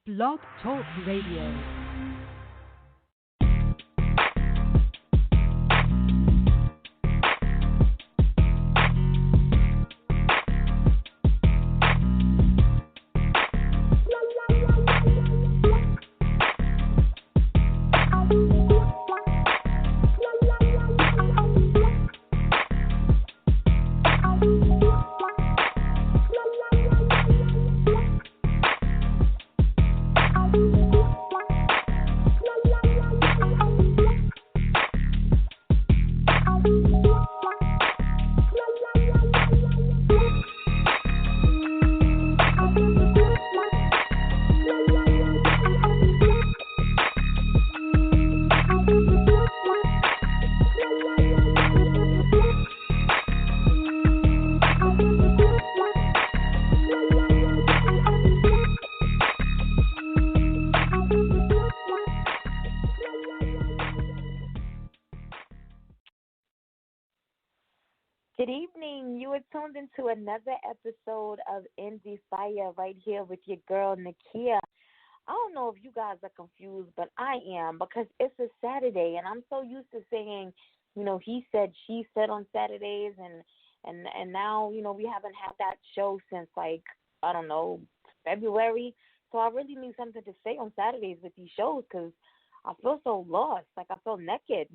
Blog Talk Radio. Good evening. You are tuned into another episode of Endie Fiya right here with your girl, Nakia. I don't know if you guys are confused, but I am because it's a Saturday, and I'm so used to saying, he said, she said on Saturdays, and now, we haven't had that show since, I don't know, February. So I really need something to say on Saturdays with these shows because I feel so lost, I feel naked.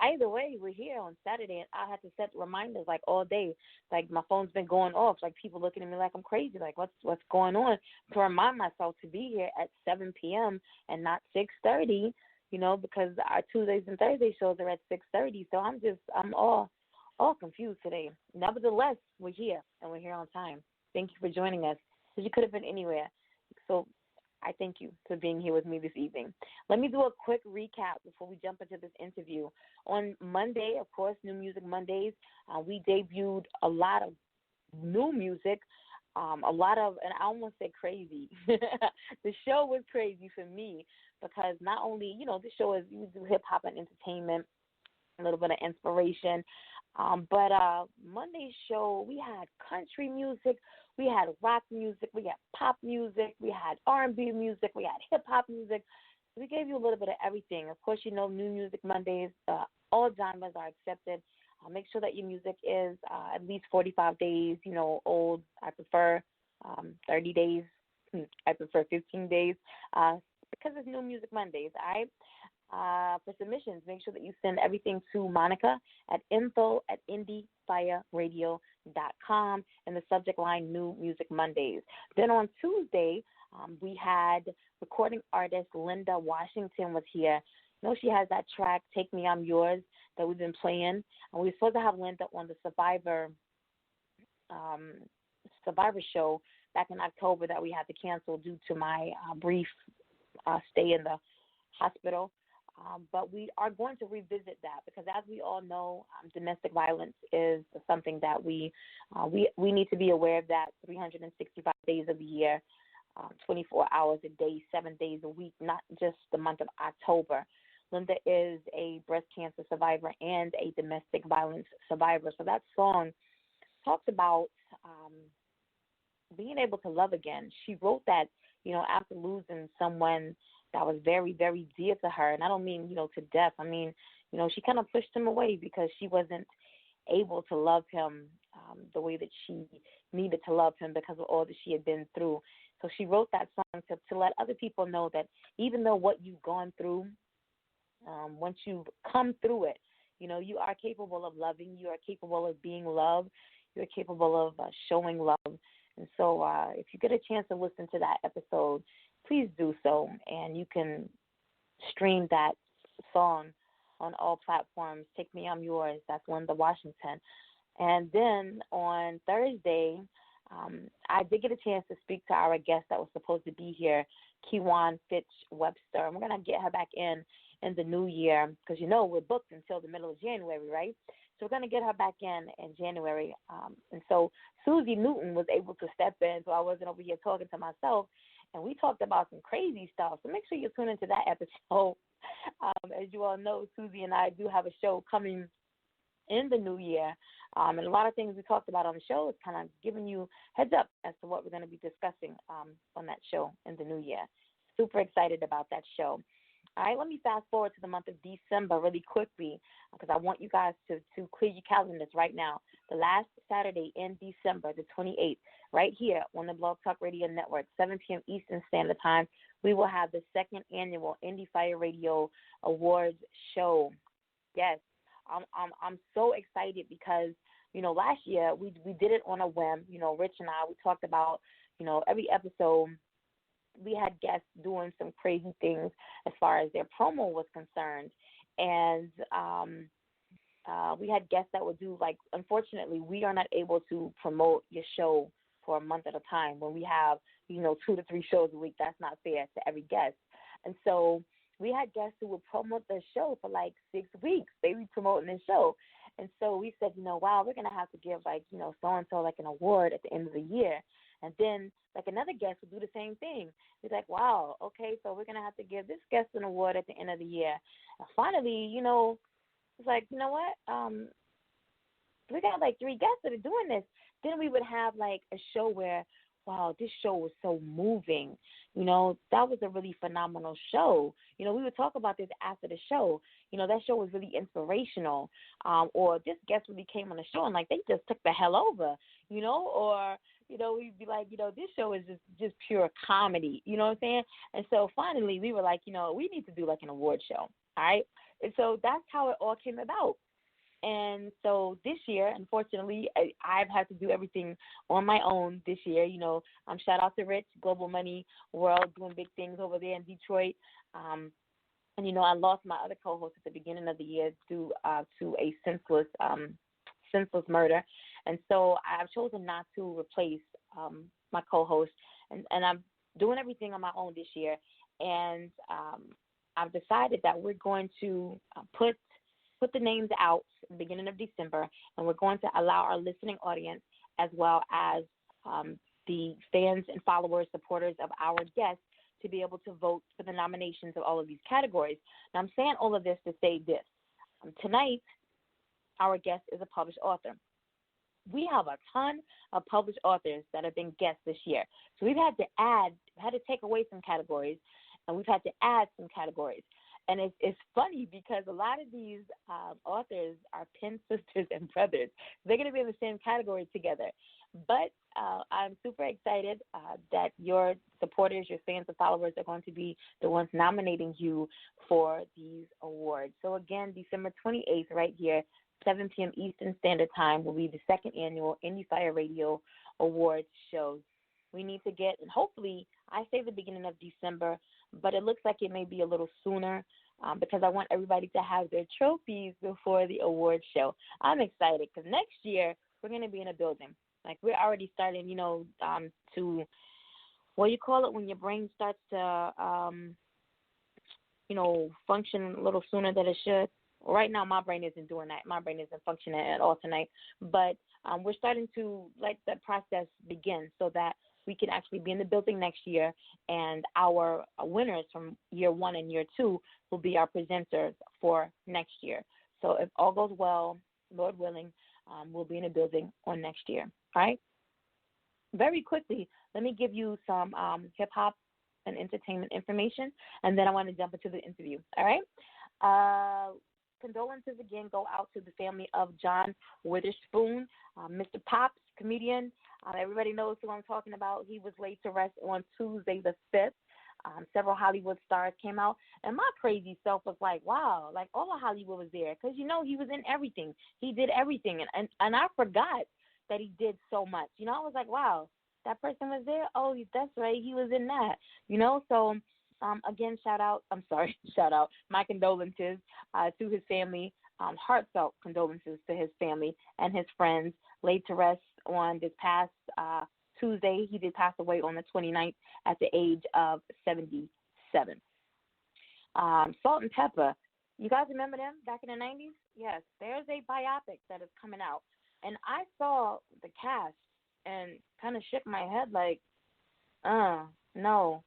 Either way, we're here on Saturday, and I had to set reminders all day. My phone's been going off, people looking at me like I'm crazy, what's going on? To remind myself to be here at 7 p.m. and not 6:30, because our Tuesdays and Thursday shows are at 6:30. So I'm all confused today. Nevertheless, we're here, and we're here on time. Thank you for joining us, because you could have been anywhere. So I thank you for being here with me this evening. Let me do a quick recap before we jump into this interview. On Monday, of course, New Music Mondays, we debuted a lot of new music, and I almost said crazy. The show was crazy for me because not only, the show is, you do hip-hop and entertainment, a little bit of inspiration, but Monday's show, we had country music, we had rock music, we had pop music, we had R&B music, we had hip-hop music. We gave you a little bit of everything. Of course, New Music Mondays, all genres are accepted. Make sure that your music is at least 45 days, old. I prefer 30 days. I prefer 15 days because it's New Music Mondays, all right? For submissions, make sure that you send everything to Monica at info@indiefireradio.com in the subject line New Music Mondays. Then on Tuesday, we had recording artist Linda Washington was here. She has that track, Take Me, I'm Yours, that we've been playing. And we were supposed to have Linda on the Survivor show back in October that we had to cancel due to my brief stay in the hospital. But we are going to revisit that because, as we all know, domestic violence is something that we need to be aware of. That 365 days of the year, 24 hours a day, 7 days a week, not just the month of October. Linda is a breast cancer survivor and a domestic violence survivor. So that song talks about being able to love again. She wrote that, after losing someone that was very, very dear to her. And I don't mean, to death. I mean, she kind of pushed him away because she wasn't able to love him the way that she needed to love him because of all that she had been through. So she wrote that song to let other people know that even though what you've gone through, once you've come through it, you are capable of loving. You are capable of being loved. You're capable of showing love. And so if you get a chance to listen to that episode, please do so. And you can stream that song on all platforms. Take Me, I'm Yours. That's Linda Washington. And then on Thursday, I did get a chance to speak to our guest that was supposed to be here, Kiwan Fitch Webster. And we're going to get her back in the new year because, we're booked until the middle of January, right? So we're going to get her back in January. And so Susie Newton was able to step in, so I wasn't over here talking to myself. And we talked about some crazy stuff. So make sure you tune into that episode. As you all know, Susie and I do have a show coming in the new year. And a lot of things we talked about on the show is kind of giving you heads up as to what we're going to be discussing on that show in the new year. Super excited about that show. All right, let me fast forward to the month of December really quickly because I want you guys to clear your calendars right now. The last Saturday in December, the 28th, right here on the Blog Talk Radio Network, 7 p.m. Eastern Standard Time, we will have the second annual Endie Fiya Radio Awards show. Yes, I'm so excited because, last year we did it on a whim. Rich and I, we talked about, every episode we had guests doing some crazy things as far as their promo was concerned. And we had guests that would do, like, unfortunately, we are not able to promote your show for a month at a time when we have, 2 to 3 shows a week. That's not fair to every guest. And so we had guests who would promote the show for like 6 weeks. They were promoting the show. And so we said, wow, we're going to have to give so-and-so like an award at the end of the year. And then like another guest would do the same thing. He's like, wow, okay, so we're going to have to give this guest an award at the end of the year. And finally, it's like, you know what? We got like 3 guests that are doing this. Then we would have like a show where, wow, this show was so moving. That was a really phenomenal show. We would talk about this after the show. That show was really inspirational. Or this guest really came on the show and like they just took the hell over, or, we'd be like, this show is just pure comedy. You know what I'm saying? And so finally we were like, we need to do like an award show. All right. And so that's how it all came about. And so this year, unfortunately, I've had to do everything on my own this year. Shout out to Rich, Global Money World, doing big things over there in Detroit. And, I lost my other co-host at the beginning of the year due to a senseless murder. And so I've chosen not to replace my co-host. And I'm doing everything on my own this year. And I've decided that we're going to put the names out at the beginning of December, and we're going to allow our listening audience as well as the fans and followers, supporters of our guests to be able to vote for the nominations of all of these categories. Now, I'm saying all of this to say this. Tonight, our guest is a published author. We have a ton of published authors that have been guests this year. So we've had to take away some categories, and we've had to add some categories. And it's funny because a lot of these authors are pen sisters and brothers. They're going to be in the same category together. But I'm super excited that your supporters, your fans and followers are going to be the ones nominating you for these awards. So, again, December 28th right here, 7 p.m. Eastern Standard Time will be the second annual Endie Fiya Radio Awards show. We need to get, and hopefully, I say the beginning of December, but it looks like it may be a little sooner because I want everybody to have their trophies before the award show. I'm excited because next year we're going to be in a building. Like we're already starting, to, what do you call it when your brain starts to, function a little sooner than it should. Right now my brain isn't doing that. My brain isn't functioning at all tonight. But we're starting to let that process begin so that we can actually be in the building next year, and our winners from year 1 and year 2 will be our presenters for next year. So if all goes well, Lord willing, we'll be in a building on next year. All right? Very quickly, let me give you some hip-hop and entertainment information, and then I want to jump into the interview. All right? Condolences again go out to the family of John Witherspoon, Mr. Pops, comedian. Everybody knows who I'm talking about. He was laid to rest on Tuesday the 5th. Several Hollywood stars came out, and my crazy self was like, wow, like all of Hollywood was there because, he was in everything. He did everything, and I forgot that he did so much. I was like, wow, that person was there? Oh, that's right, he was in that, So, again, shout out, my condolences to his family, heartfelt condolences to his family and his friends, laid to rest on this past Tuesday. He did pass away on the 29th at the age of 77. Salt and Pepper, you guys remember them back in the 90s? Yes, there's a biopic that is coming out. And I saw the cast and kind of shook my head like, no.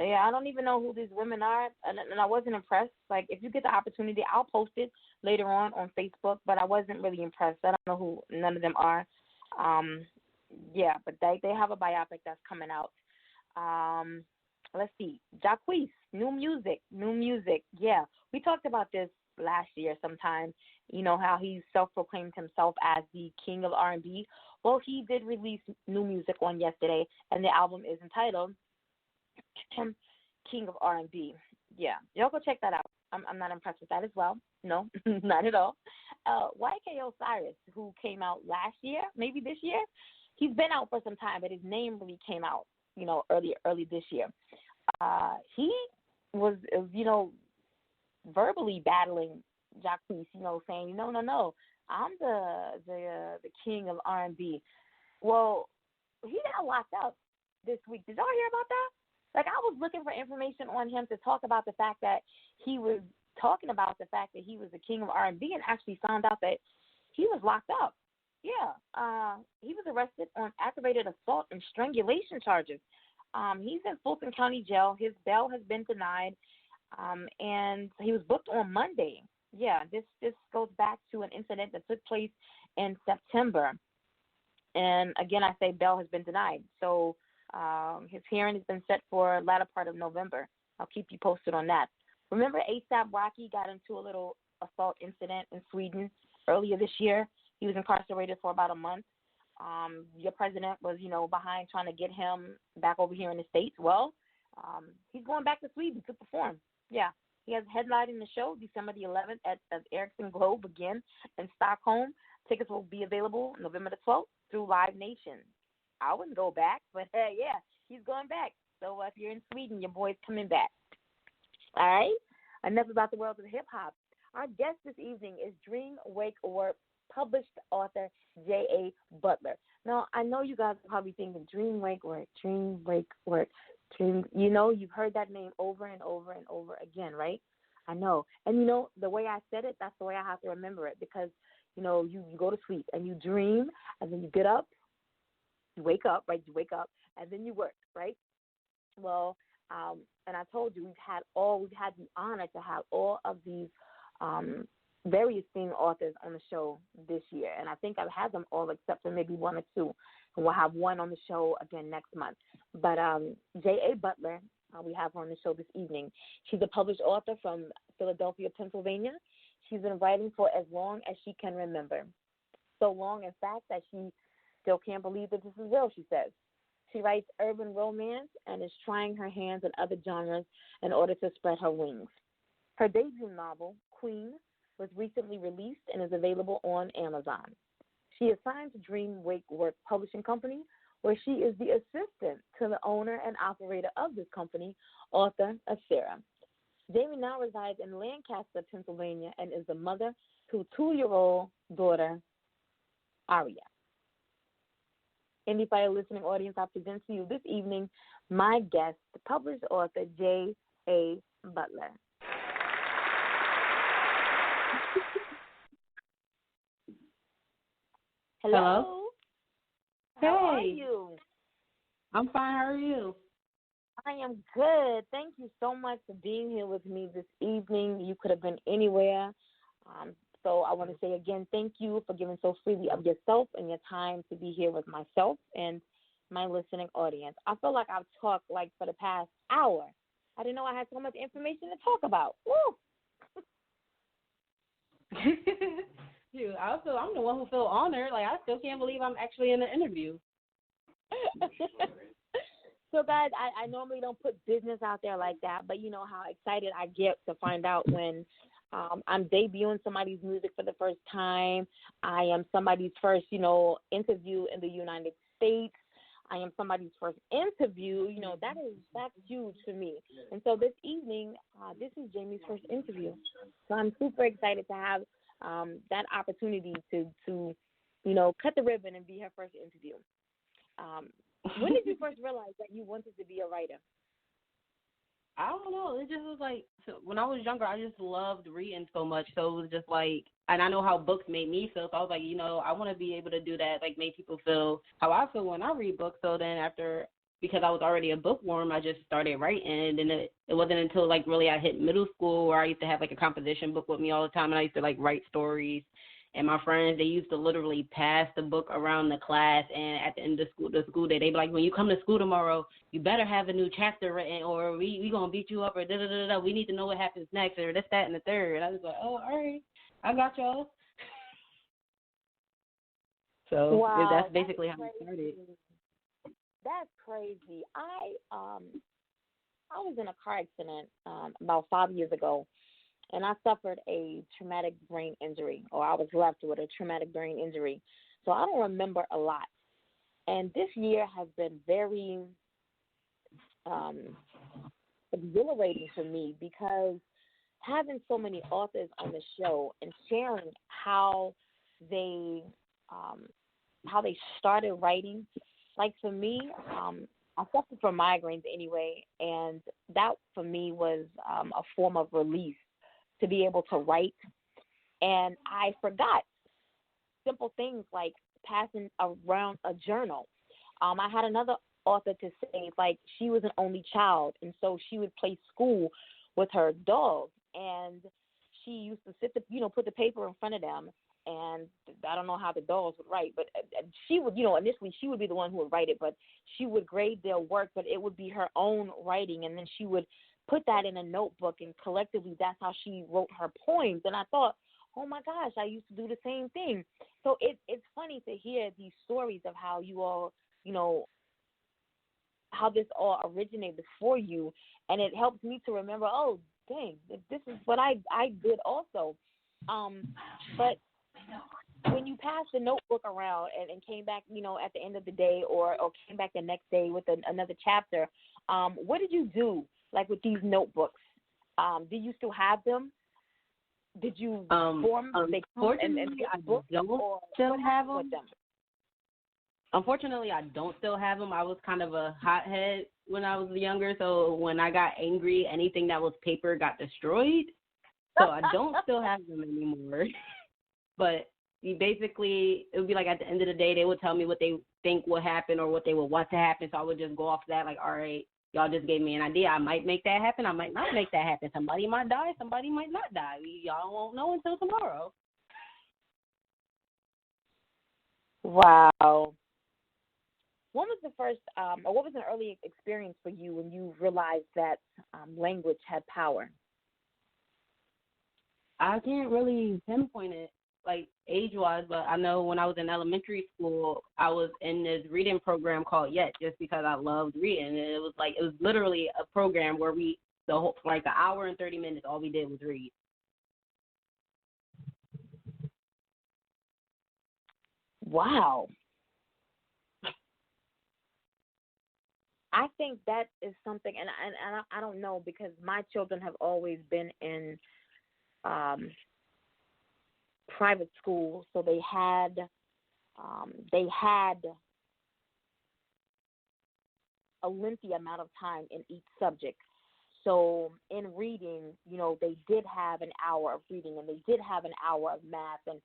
Yeah, I don't even know who these women are, and I wasn't impressed. Like, if you get the opportunity, I'll post it later on Facebook, but I wasn't really impressed. I don't know who none of them are. Um, yeah, but they have a biopic that's coming out. Um, let's see, Jacquees, new music. Yeah, we talked about this last year sometime. You know how he self-proclaimed himself as the king of R&B. Well, he did release new music on yesterday, and the album is entitled King of R&B. Yeah, y'all go check that out. I'm not impressed with that as well. No, not at all. YK Osiris, who came out last year, maybe this year, he's been out for some time, but his name really came out, early this year. He was, verbally battling Jacquees, saying, no, I'm the king of R&B. Well, he got locked up this week. Did y'all hear about that? Like, I was looking for information on him to talk about the fact that he was talking about the fact that he was the king of R&B, and actually found out that he was locked up. Yeah, he was arrested on aggravated assault and strangulation charges. He's in Fulton County Jail. His bail has been denied, and he was booked on Monday. Yeah, this goes back to an incident that took place in September. And again, I say bail has been denied. So his hearing has been set for latter part of November. I'll keep you posted on that. Remember A$AP Rocky got into a little assault incident in Sweden earlier this year? He was incarcerated for about a month. Your president was, behind trying to get him back over here in the States. Well, he's going back to Sweden to perform. Yeah, he has headlining the show December the 11th at Ericsson Globe again in Stockholm. Tickets will be available November the 12th through Live Nation. I wouldn't go back, but yeah, he's going back. So if you're in Sweden, your boy's coming back. All right? Enough about the world of hip-hop. Our guest this evening is Dream, Wake, Work published author J.A. Butler. Now, I know you guys are probably thinking Dream, Wake, Work, Dream, Wake, Work, Dream. You've heard that name over and over and over again, right? I know. And, the way I said it, that's the way I have to remember it because, you go to sleep and you dream and then you get up, you wake up, right? You wake up and then you work, right? Well, and I told you we've had the honor to have all of these very esteemed authors on the show this year, and I think I've had them all except for maybe one or two, and we'll have one on the show again next month. But J.A. Butler, we have her on the show this evening. She's a published author from Philadelphia, Pennsylvania. She's been writing for as long as she can remember, so long, in fact, that she still can't believe that this is real, she says. She writes urban romance and is trying her hands in other genres in order to spread her wings. Her debut novel, Queen, was recently released and is available on Amazon. She is signed to Dream Wake Work Publishing Company, where she is the assistant to the owner and operator of this company, author Sarah. Jaime now resides in Lancaster, Pennsylvania, and is the mother to a 2-year-old daughter, Arya. Endie Fiya listening audience, I present to you this evening my guest, the published author J.A. Butler. Hello. How are you? I'm fine. How are you? I am good. Thank you so much for being here with me this evening. You could have been anywhere. So I want to say again, thank you for giving so freely of yourself and your time to be here with myself and my listening audience. I feel like I've talked for the past hour. I didn't know I had so much information to talk about. Woo! I'm the one who feel honored. I still can't believe I'm actually in the interview. So, guys, I normally don't put business out there like that, but you know how excited I get to find out when I'm debuting somebody's music for the first time. I am somebody's first, interview in the United States. I am somebody's first interview. That's huge for me. And so this evening, this is Jaime's first interview. So I'm super excited to have that opportunity to cut the ribbon and be her first interview. When did you first realize that you wanted to be a writer? I don't know. It just was when I was younger, I just loved reading so much. So it was just and I know how books made me feel. So I was I want to be able to do that, make people feel how I feel when I read books. So then after because I was already a bookworm, I just started writing. And then it wasn't until, like, really I hit middle school where I used to have, like, a composition book with me all the time, and I used to, like, write stories. And my friends, they used to literally pass the book around the class, and at the end of the school day, they'd be like, when you come to school tomorrow, you better have a new chapter written, or we going to beat you up, or da-da-da-da. We need to know what happens next, or this, that, and the third. And I was like, oh, all right, I got y'all. So Wow, that's basically how it started. That's crazy. I was in a car accident about 5 years ago, and I suffered a traumatic brain injury, or I was left with a traumatic brain injury. So I don't remember a lot. And this year has been very exhilarating for me because having so many authors on the show and sharing how they started writing. Like for me, I suffer from migraines anyway, and that for me was a form of release to be able to write. And I forgot simple things like passing around a journal. I had another author to say, like, she was an only child, and so she would play school with her dog, and she used to put the paper in front of them, and I don't know how the dogs would write, but she would, initially she would be the one who would write it, but she would grade their work, but it would be her own writing, and then she would put that in a notebook, and collectively that's how she wrote her poems. And I thought, oh my gosh, I used to do the same thing. So it's funny to hear these stories of how you all, how this all originated for you, and it helps me to remember, oh, dang, this is what I did also. But when you passed the notebook around and came back, at the end of the day or came back the next day with another chapter, what did you do, like, with these notebooks? Do you still have them? Did you form them? Unfortunately, I don't still have them. Unfortunately, I don't still have them. I was kind of a hothead when I was younger, so when I got angry, anything that was paper got destroyed. So I don't still have them anymore. But basically, it would be like at the end of the day, they would tell me what they think will happen or what they would want to happen. So I would just go off that, like, all right, y'all just gave me an idea. I might make that happen. I might not make that happen. Somebody might die. Somebody might not die. Y'all won't know until tomorrow. Wow. What was the first, or what was an early experience for you when you realized that language had power? I can't really pinpoint it, like, age-wise, but I know when I was in elementary school, I was in this reading program called Yet, just because I loved reading. And it was literally a program where for like an hour and 30 minutes, all we did was read. Wow. I think that is something, and I don't know, because my children have always been in private school, so they had a lengthy amount of time in each subject. So in reading, they did have an hour of reading, and they did have an hour of math, and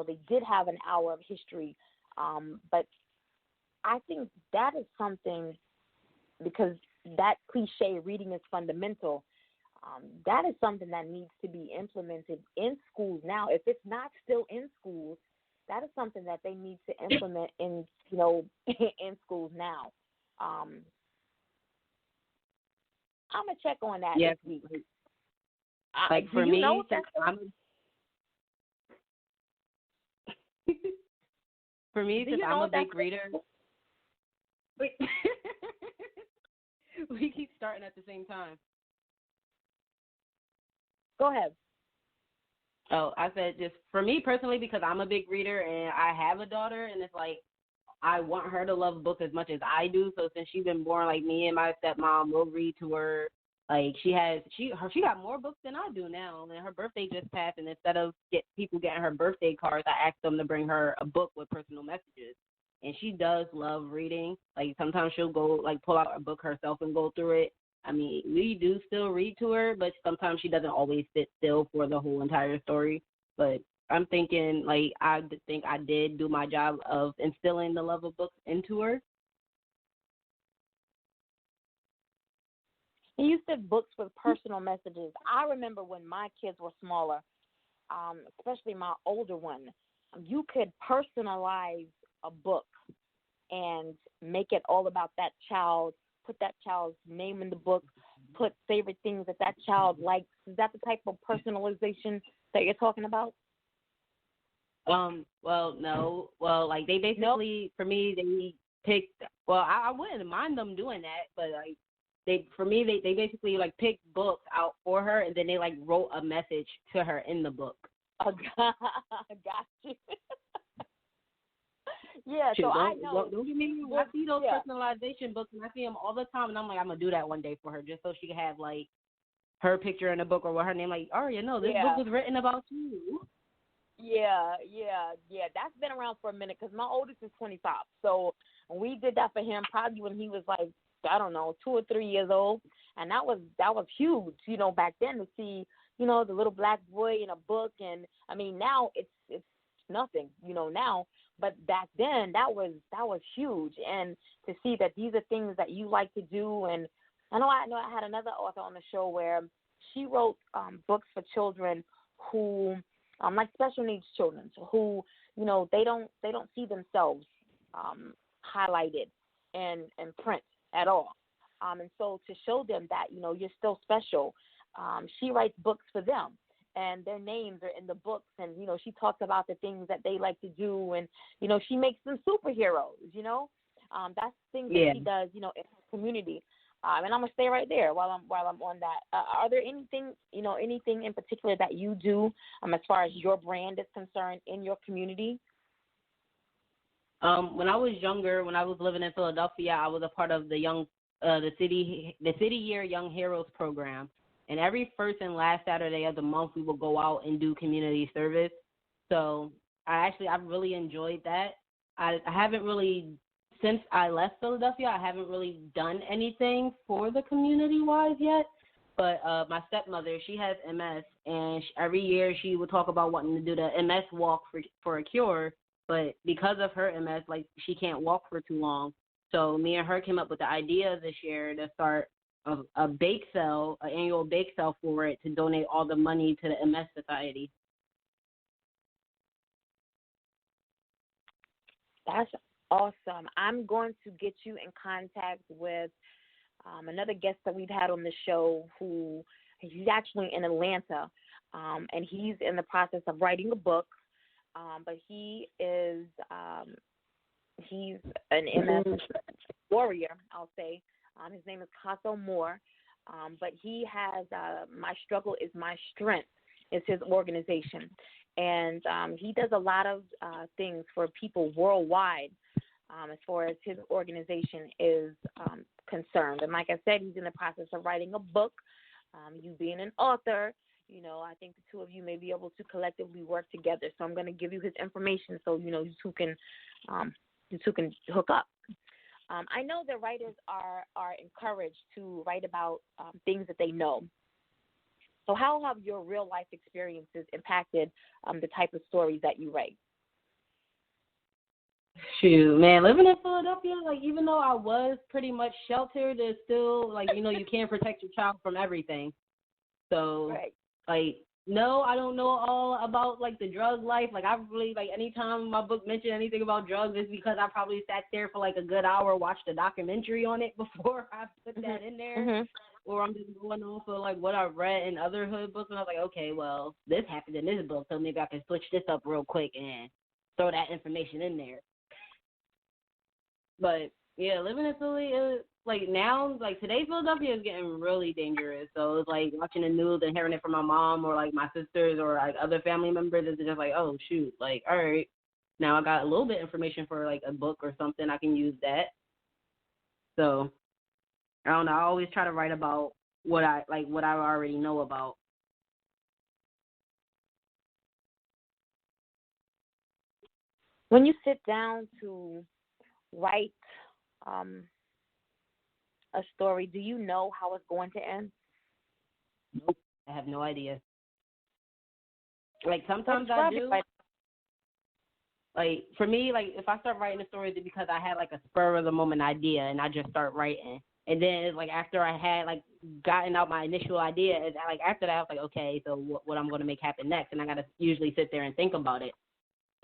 they did have an hour of history. But I think that is something, because that cliche, reading is fundamental, that is something that needs to be implemented in schools now. If it's not still in schools, that is something that they need to implement in in schools now. I'm gonna check on that this week. Like for me, since I'm a big reader. Wait. We keep starting at the same time. Go ahead. Oh, I said just for me personally, because I'm a big reader and I have a daughter, and it's like I want her to love books as much as I do. So since she's been born, like, me and my stepmom will read to her. Like, she got more books than I do now, and her birthday just passed. And instead of people getting her birthday cards, I asked them to bring her a book with personal messages. And she does love reading. Like, sometimes she'll go, like, pull out a book herself and go through it. I mean, we do still read to her, but sometimes she doesn't always sit still for the whole entire story. But I'm thinking, like, I think I did do my job of instilling the love of books into her. He used to books with personal messages. I remember when my kids were smaller, especially my older one, you could personalize a book and make it all about that child, put that child's name in the book, put favorite things that child likes. Is that the type of personalization that you're talking about? Well, no. Well, like, they basically, for me, they picked, well, I wouldn't mind them doing that, but, like, they basically, like, picked books out for her, and then they, like, wrote a message to her in the book. Oh, God. Got you. Yeah, Shoot, so I know. Don't get me wrong. I see those personalization books, and I see them all the time, and I'm like, I'm going to do that one day for her just so she can have, like, her picture in the book or what her name, like, Arya, no, this book was written about you. Yeah. That's been around for a minute because my oldest is 25. So we did that for him probably when he was like, I don't know, 2 or 3 years old, and that was huge, back then to see, the little black boy in a book, and I mean now it's nothing, now, but back then that was huge, and to see that these are things that you like to do, and I know I had another author on the show where she wrote books for children who like special needs children who, they don't see themselves highlighted in print at all. And so to show them that, you're still special, she writes books for them, and their names are in the books, and, she talks about the things that they like to do, and, she makes them superheroes, that's things that she does, in her community. And I'm gonna stay right there while I'm on that. Are there anything in particular that you do as far as your brand is concerned in your community? When I was younger, when I was living in Philadelphia, I was a part of the city year Young Heroes program, and every first and last Saturday of the month we would go out and do community service. So I've really enjoyed that. I haven't really, since I left Philadelphia, I haven't really done anything for the community-wise yet, but my stepmother, she has MS, and every year she would talk about wanting to do the MS walk for a cure, but because of her MS, like, she can't walk for too long. So me and her came up with the idea this year to start a bake sale, an annual bake sale for it, to donate all the money to the MS Society. That's awesome. I'm going to get you in contact with another guest that we've had on the show he's actually in Atlanta, and he's in the process of writing a book, but he's an MS warrior, I'll say. His name is Casso Moore, but he has My Struggle is My Strength is his organization, and he does a lot of things for people worldwide as far as his organization is concerned. And like I said, he's in the process of writing a book. You being an author, I think the two of you may be able to collectively work together. So I'm going to give you his information so you two can hook up. I know that writers are encouraged to write about things that they know. So how have your real life experiences impacted the type of stories that you write? Shoot, man, living in Philadelphia, like, even though I was pretty much sheltered, it's still, like, you can't protect your child from everything. So, right. Like, no, I don't know all about, like, the drug life. Like, I really, like, anytime my book mentioned anything about drugs, it's because I probably sat there for, like, a good hour, watched a documentary on it before I put that in there. Mm-hmm. Or I'm just going off of, like, what I've read in other hood books, and I was like, okay, well, this happened in this book, so maybe I can switch this up real quick and throw that information in there. But, yeah, living in Philly is, like, now, like, today Philadelphia is getting really dangerous. So it's like watching the news and hearing it from my mom or, like, my sisters or, like, other family members. It's just like, oh, shoot, like, all right, now I got a little bit of information for, like, a book or something. I can use that. So, I don't know. I always try to write about what I already know about. When you sit down to write a story, do you know how it's going to end? Nope. I have no idea. Like, sometimes I do. Like, for me, like, if I start writing a story, it's because I had, like, a spur of the moment idea and I just start writing. And then it's like after I had like gotten out my initial idea, it's like after that I was like, okay, so what I'm going to make happen next, and I got to usually sit there and think about it.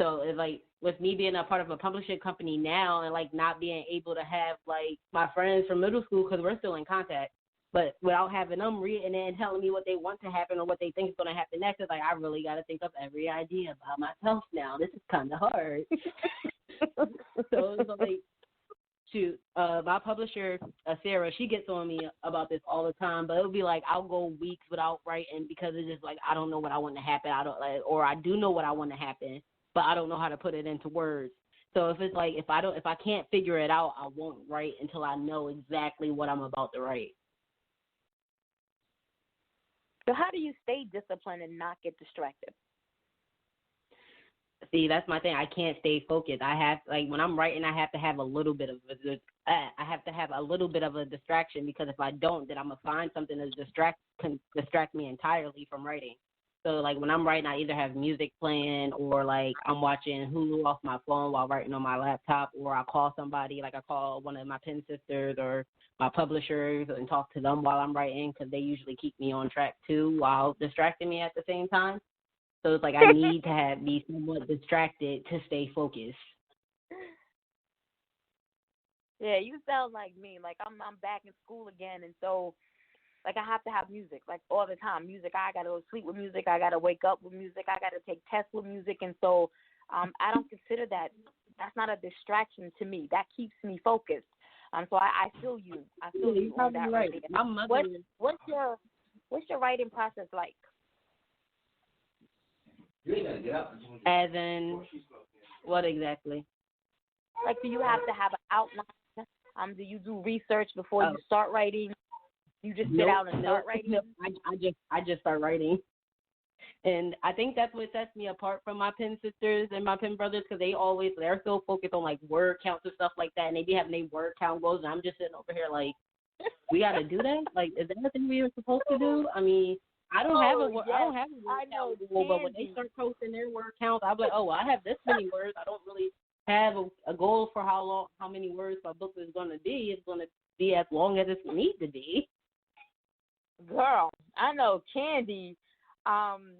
So it's like with me being a part of a publishing company now and like not being able to have like my friends from middle school because we're still in contact, but without having them reading it and telling me what they want to happen or what they think is going to happen next, it's like I really got to think of every idea by myself now. This is kind of hard. So it's like, shoot, my publisher, Sarah, she gets on me about this all the time, but it'll be like I'll go weeks without writing because it's just like I don't know what I want to happen. I don't like, or I do know what I want to happen, but I don't know how to put it into words. So if it's like if I can't figure it out, I won't write until I know exactly what I'm about to write. So how do you stay disciplined and not get distracted? See, that's my thing. I can't stay focused. I have like when I'm writing, I have to have a little bit of a distraction because if I don't, then I'm gonna find something that can distract me entirely from writing. So like when I'm writing, I either have music playing or like I'm watching Hulu off my phone while writing on my laptop, or I call somebody, like I call one of my pen sisters or my publishers and talk to them while I'm writing because they usually keep me on track too while distracting me at the same time. So it's like I need to be somewhat distracted to stay focused. Yeah, you sound like me. Like I'm back in school again, and so like I have to have music like all the time. Music. I gotta go to sleep with music. I gotta wake up with music. I gotta take tests with music, and so I don't consider that. That's not a distraction to me. That keeps me focused. So I feel you. I feel you on that right there. What's your writing process like? As in, what exactly? Like, do you have to have an outline? Do you do research before you start writing? You just sit out and start writing? No, I just start writing. And I think that's what sets me apart from my pen sisters and my pen brothers because they're so focused on like word counts and stuff like that, and they be having their word count goals, and I'm just sitting over here like, we got to do that? Like, is that the thing we were supposed to do? I mean, I don't have a word count goal, but when they start posting their word counts, I'm like, oh, I have this many words. I don't really have a goal for how many words my book is going to be. It's going to be as long as it needs to be. Girl, I know Candy, and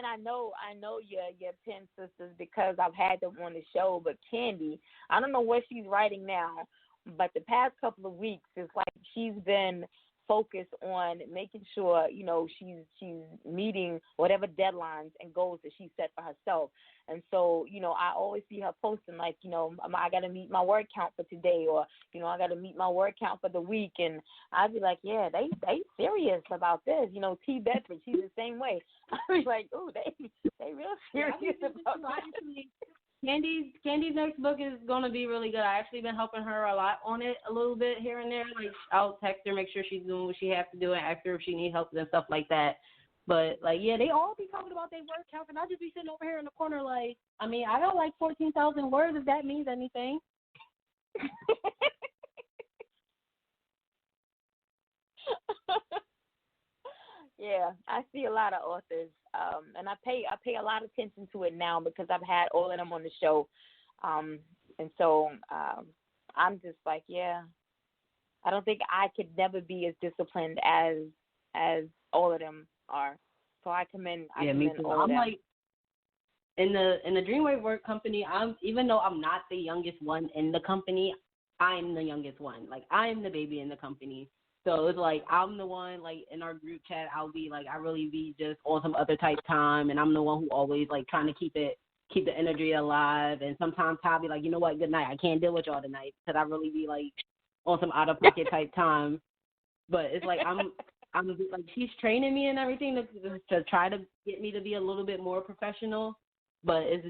I know your pen sisters because I've had them on the show. But Candy, I don't know what she's writing now, but the past couple of weeks it's like she's been focused on making sure she's meeting whatever deadlines and goals that she set for herself. And so I always see her posting like I got to meet my word count for today, or I got to meet my word count for the week. And I'd be like, yeah, they serious about this. T. Bedford, she's the same way. I'd be like, ooh, they real serious about this. Candy's next book is going to be really good. I actually been helping her a lot on it a little bit here and there. Like I'll text her, make sure she's doing what she has to do, and ask her if she needs help and stuff like that. But like, yeah, they all be talking about their word count, and I just be sitting over here in the corner like, I mean, I got like 14,000 words if that means anything. Yeah, I see a lot of authors, and I pay a lot of attention to it now because I've had all of them on the show, and so I'm just like, yeah, I don't think I could never be as disciplined as all of them are. So I commend me too. all of them. Like in the Dreamwave Work Company, even though I'm not the youngest one in the company, I'm the youngest one. Like I'm the baby in the company. So it's like I'm the one, like, in our group chat, I'll be, like, I really be just on some other type time, and I'm the one who always, like, trying to keep the energy alive. And sometimes I'll be like, you know what, good night. I can't deal with y'all tonight because I really be, like, on some out-of-pocket type time. But it's like I'm like, she's training me and everything to try to get me to be a little bit more professional. But it's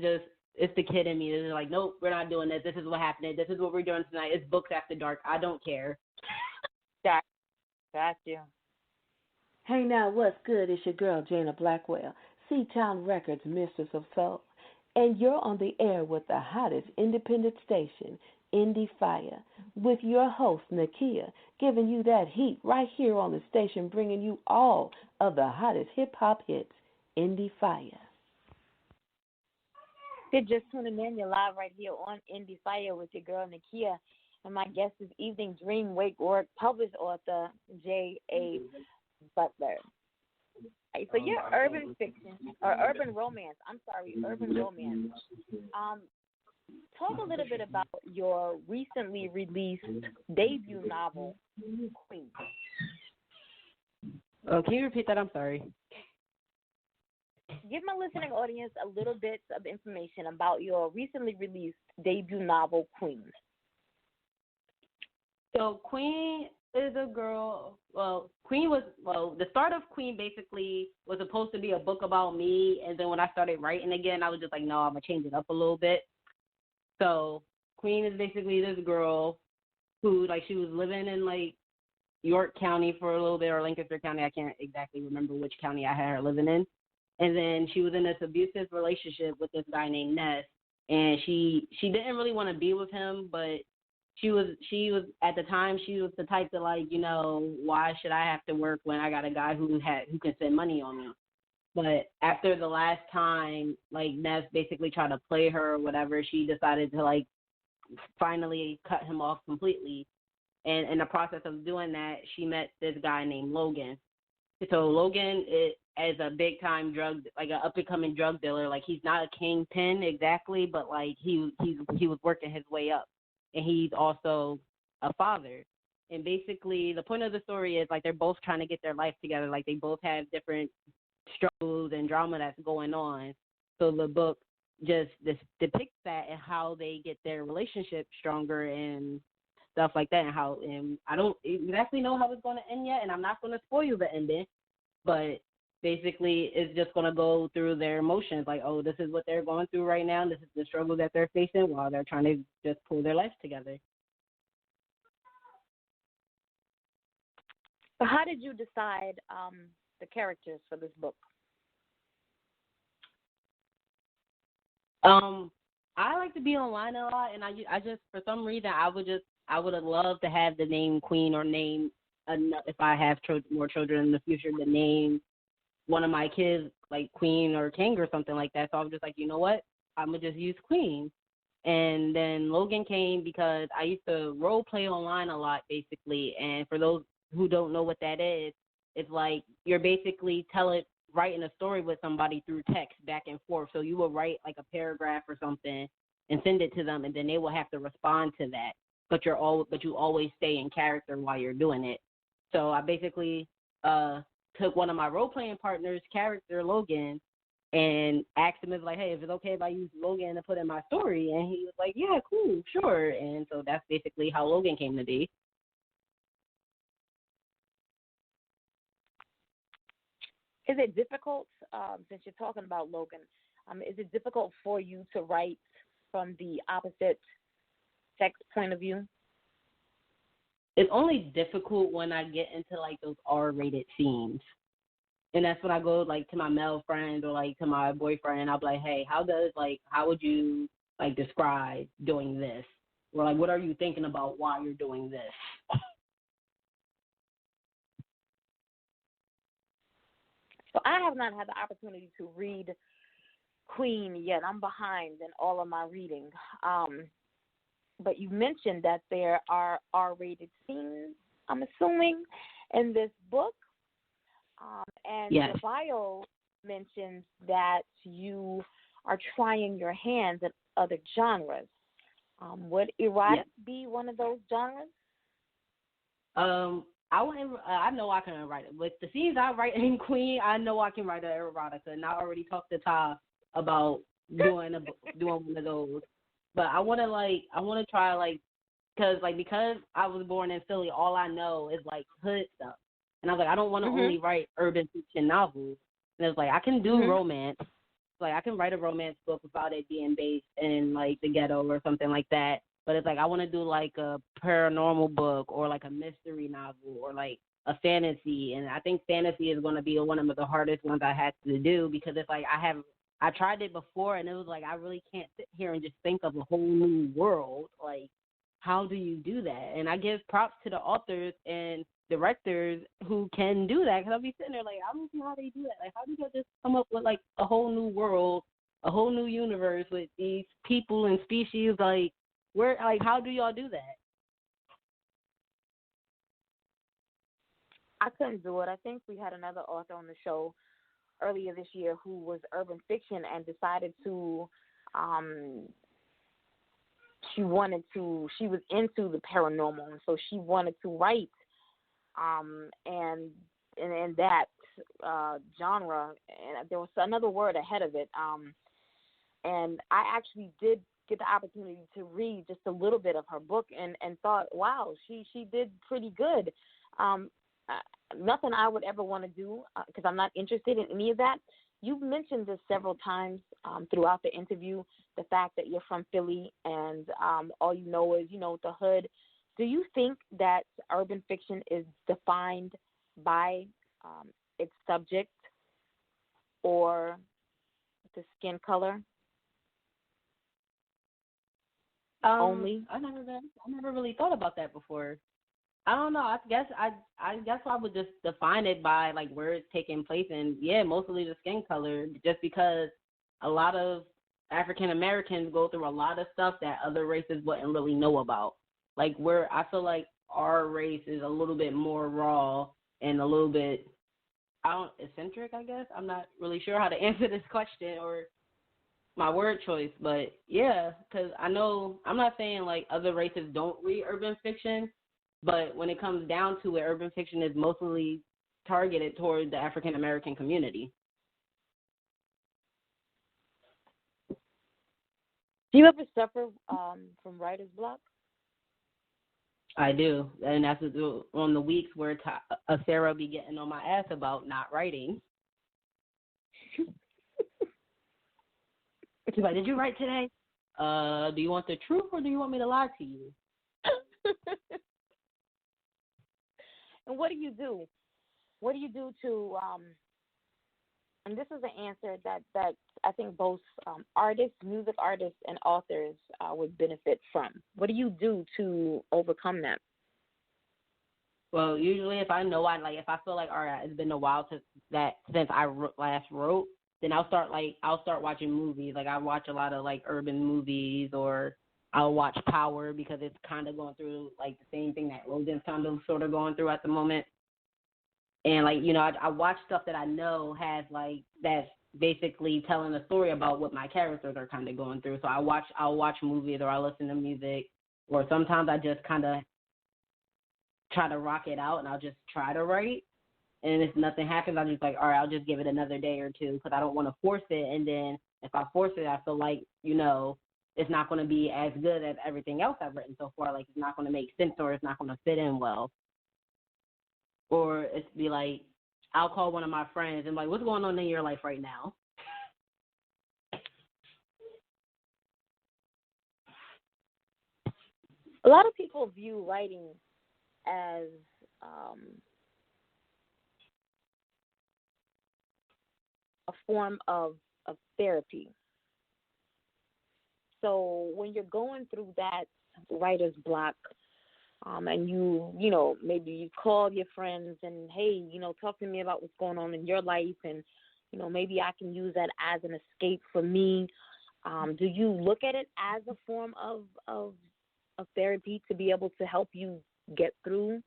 the kid in me. It's like, nope, we're not doing this. This is what happened. This is what we're doing tonight. It's books after dark. I don't care. Got you. Hey now, what's good? It's your girl, Jana Blackwell, C-Town Records, Mistress of Soul. And you're on the air with the hottest independent station, Endie Fiya, with your host, Nakia, giving you that heat right here on the station, bringing you all of the hottest hip-hop hits, Endie Fiya. You're just tuning in. You're live right here on Endie Fiya with your girl, Nakia. And my guest is Evening Dream Wake Work published author J.A. Butler. Right, so your urban fiction or urban romance. I'm sorry, urban romance. Talk a little bit about your recently released debut novel, Queen. Can you repeat that? I'm sorry. Give my listening audience a little bit of information about your recently released debut novel, Queen. So Queen is a girl. Well, the start of Queen basically was supposed to be a book about me, and then when I started writing again, I was just like, no, I'm gonna change it up a little bit. So Queen is basically this girl who, like, she was living in, like, York County for a little bit, or Lancaster County. I can't exactly remember which county I had her living in. And then she was in this abusive relationship with this guy named Ness, and she didn't really want to be with him, but she was at the time, she was the type to, like, why should I have to work when I got a guy who can send money on me? But after the last time, like, Ness basically tried to play her or whatever, she decided to, like, finally cut him off completely. And in the process of doing that, she met this guy named Logan. So Logan is a big time an up and coming drug dealer. Like, he's not a kingpin exactly, but like he was working his way up, and he's also a father. And basically, the point of the story is, like, they're both trying to get their life together. Like, they both have different struggles and drama that's going on. So the book just depicts that and how they get their relationship stronger and stuff like that, and I don't exactly know how it's going to end yet, and I'm not going to spoil the ending, but basically it's just going to go through their emotions, like, oh, this is what they're going through right now, this is the struggle that they're facing while they're trying to just pull their life together. So how did you decide the characters for this book? I like to be online a lot, and I just, for some reason, I would have loved to have the name Queen, or name, if I have more children in the future, to name one of my kids like Queen or King or something like that. So I was just like, you know what, I'm going to just use Queen. And then Logan came because I used to role play online a lot, basically. And for those who don't know what that is, it's like you're basically writing a story with somebody through text back and forth. So you will write like a paragraph or something and send it to them, and then they will have to respond to that. But you always stay in character while you're doing it. So I basically took one of my role playing partners' character, Logan, and asked him, if, like, hey, if it's okay if I use Logan to put in my story, and he was like, yeah, cool, sure. And so that's basically how Logan came to be. Is it difficult, since you're talking about Logan, is it difficult for you to write from the opposite sex point of view? It's only difficult when I get into, like, those R-rated scenes. And that's when I go, like, to my male friend or, like, to my boyfriend. I'll be like, hey, how would you, like, describe doing this? Or, like, what are you thinking about while you're doing this? So I have not had the opportunity to read Queen yet. I'm behind in all of my reading. But you mentioned that there are R-rated scenes, I'm assuming, in this book. And yes. the bio mentions that you are trying your hands at other genres. Would erotic be one of those genres? I know I can write it. With the scenes I write in Queen, I know I can write an erotica, and I already talked to Ty about doing one of those. But I want to try, like, because I was born in Philly, all I know is, like, hood stuff. And I was like, I don't want to only write urban fiction novels. And it's like, I can do romance. Like, I can write a romance book without it being based in, like, the ghetto or something like that. But it's like, I want to do, like, a paranormal book or, like, a mystery novel or, like, a fantasy. And I think fantasy is going to be one of the hardest ones I had to do, because it's like I tried it before, and it was like, I really can't sit here and just think of a whole new world. Like, how do you do that? And I give props to the authors and directors who can do that, because I'll be sitting there like, I don't see how they do that. Like, how do they just come up with, like, a whole new world, a whole new universe with these people and species? Like, how do y'all do that? I couldn't do it. I think we had another author on the show earlier this year who was urban fiction and decided to um she was into the paranormal, and so she wanted to write and in that genre, and there was another word ahead of it, and I actually did get the opportunity to read just a little bit of her book and thought, wow, she did pretty good. um Nothing I would ever want to do, because I'm not interested in any of that. You've mentioned this several times throughout the interview, the fact that you're from Philly and all you know is, the hood. Do you think that urban fiction is defined by its subject or the skin color only? I never really thought about that before. I don't know. I guess I would just define it by like where it's taking place, and yeah, mostly the skin color, just because a lot of African Americans go through a lot of stuff that other races wouldn't really know about. Like where I feel like our race is a little bit more raw and a little bit eccentric, I guess. I'm not really sure how to answer this question or my word choice, but yeah, because I know I'm not saying like other races don't read urban fiction, but when it comes down to it, urban fiction is mostly targeted toward the African American community. Do you ever suffer from writer's block? I do, and that's on the weeks where Sarah be getting on my ass about not writing. She's like, "Did you write today? Do you want the truth or do you want me to lie to you?" And what do you do? What do you do to and this is an answer that I think both artists, music artists, and authors would benefit from. What do you do to overcome that? Well, usually if I know if I feel like, all right, it's been a while since I last wrote, then I'll start watching movies. Like I watch a lot of like urban movies, or I'll watch Power because it's kind of going through like the same thing that Logan's kind of sort of going through at the moment. And like, I watch stuff that I know has like that's basically telling a story about what my characters are kind of going through. So I'll watch movies, or I listen to music, or sometimes I just kind of try to rock it out and I'll just try to write. And if nothing happens, I'm just like, all right, I'll just give it another day or two, because I don't want to force it. And then if I force it, I feel like, it's not going to be as good as everything else I've written so far. Like it's not going to make sense, or it's not going to fit in well. Or it's be like, I'll call one of my friends and like, what's going on in your life right now? A lot of people view writing as a form of therapy. So when you're going through that writer's block, and maybe you call your friends and, hey, talk to me about what's going on in your life, and, maybe I can use that as an escape for me. Do you look at it as a form of therapy to be able to help you get through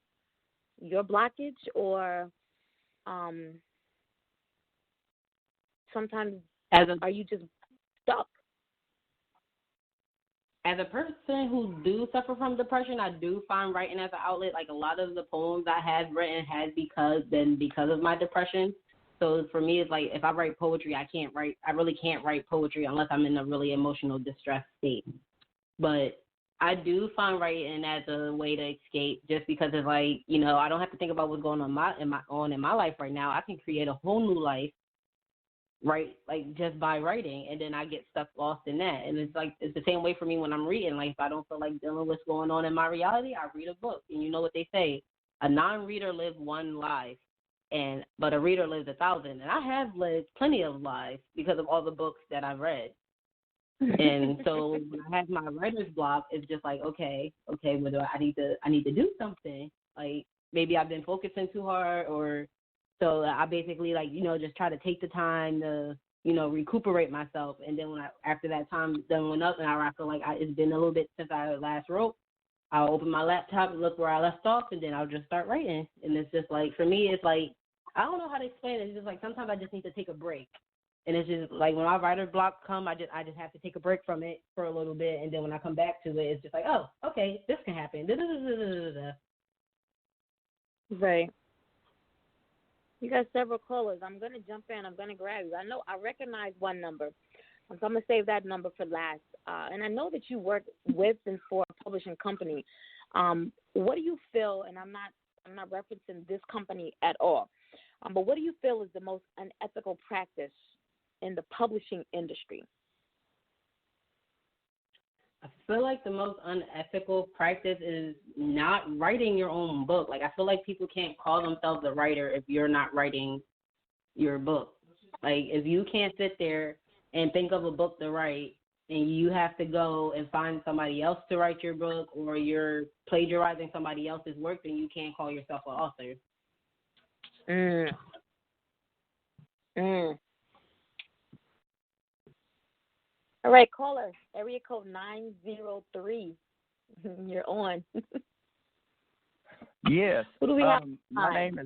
your blockage, or sometimes are you just stuck? As a person who do suffer from depression, I do find writing as an outlet. Like a lot of the poems I have written has been because of my depression. So for me, it's like if I write poetry, I really can't write poetry unless I'm in a really emotional distress state. But I do find writing as a way to escape, just because it's like, I don't have to think about what's going on in my life right now. I can create a whole new life, right, like just by writing, and then I get stuck lost in that. And it's like it's the same way for me when I'm reading. Like if I don't feel like dealing with what's going on in my reality, I read a book. And you know what they say, a non-reader lives one life, but a reader lives 1,000. And I have lived plenty of lives because of all the books that I've read. And so when I have my writer's block, it's just like, okay, what do I need to do something. Like maybe I've been focusing too hard, or so I basically just try to take the time to, recuperate myself. And then after that time done went up and I feel like it's been a little bit since I last wrote, I'll open my laptop and look where I left off, and then I'll just start writing. And it's just like, for me, it's like, I don't know how to explain it. It's just like sometimes I just need to take a break. And it's just like when my writer block come, I just have to take a break from it for a little bit, and then when I come back to it, it's just like, oh, okay, this can happen. Right. You got several callers. I'm gonna jump in. I'm gonna grab you. I recognize one number, so I'm gonna save that number for last. And I know that you work with and for a publishing company. What do you feel? And I'm not referencing this company at all. But what do you feel is the most unethical practice in the publishing industry? I feel like the most unethical practice is not writing your own book. Like, I feel like people can't call themselves a writer if you're not writing your book. Like, if you can't sit there and think of a book to write and you have to go and find somebody else to write your book, or you're plagiarizing somebody else's work, then you can't call yourself an author. All right, caller, area code 903. You're on. Yes. Who do we have? My name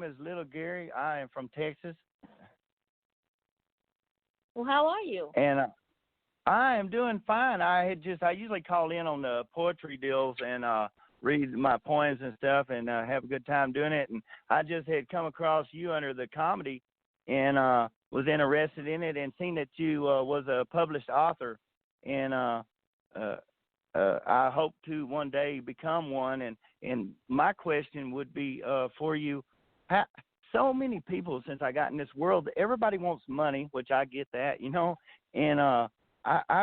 is Little Gary. I am from Texas. Well, how are you? And I am doing fine. I usually call in on the poetry deals and read my poems and stuff and have a good time doing it. And I just had come across you under the comedy and was interested in it and seen that you was a published author. And I hope to one day become one. And my question would be for you, so many people since I got in this world, everybody wants money, which I get that, and I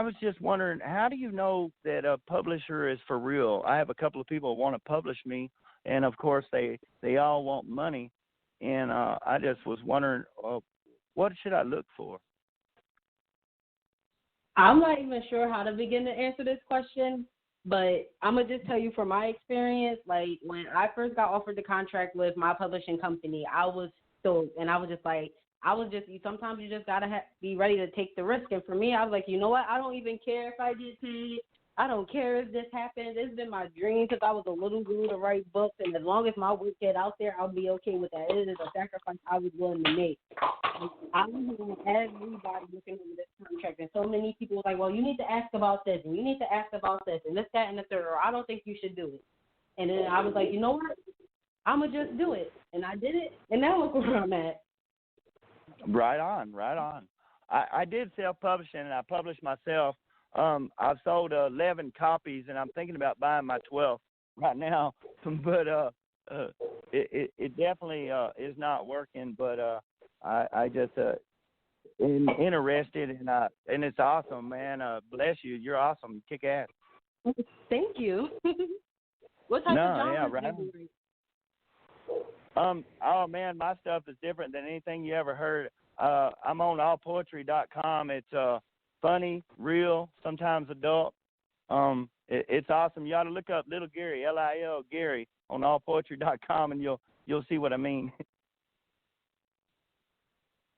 was just wondering, how do you know that a publisher is for real? I have a couple of people who want to publish me, and of course they all want money, and I just was wondering, what should I look for? I'm not even sure how to begin to answer this question, but I'm going to just tell you from my experience, like when I first got offered the contract with my publishing company, I was stoked, and I was just like, sometimes you just got to be ready to take the risk. And for me, I was like, you know what? I don't even care if I get paid. I don't care if this happens. It's been my dream because I was a little girl to write books, and as long as my work get out there, I'll be okay with that. It is a sacrifice I was willing to make. I was hearing everybody looking over this contract, and so many people were like, well, you need to ask about this, and you need to ask about this, and this, that, and the third, or I don't think you should do it. And then I was like, you know what? I'm going to just do it. And I did it, and now look where I'm at. Right on. I did self-publishing, and I published myself. I've sold 11 copies, and I'm thinking about buying my 12th right now. But it definitely is not working. But I just am interested, and it's awesome, man. Bless you. You're awesome. Kick ass. Thank you. What type of genres do you read? Oh man, my stuff is different than anything you ever heard. I'm on allpoetry.com. It's funny, real, sometimes adult. It's awesome. You ought to look up Little Gary, Lil Gary, on allpoetry.com, and you'll see what I mean.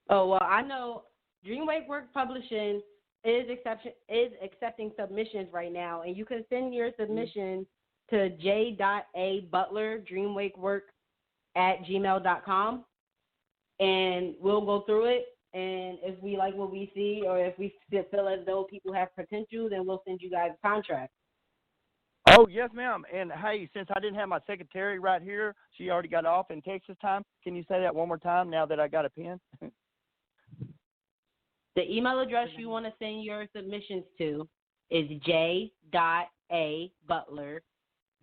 Oh well, I know Dreamwake Work Publishing is accepting submissions right now, and you can send your submissions to j.a.butler dreamwakework@gmail.com, and we'll go through it. And if we like what we see, or if we feel as though people have potential, then we'll send you guys contracts. Oh, yes, ma'am. And, hey, since I didn't have my secretary right here, she already got off in Texas time. Can you say that one more time now that I got a pen? The email address you want to send your submissions to is j.a.butler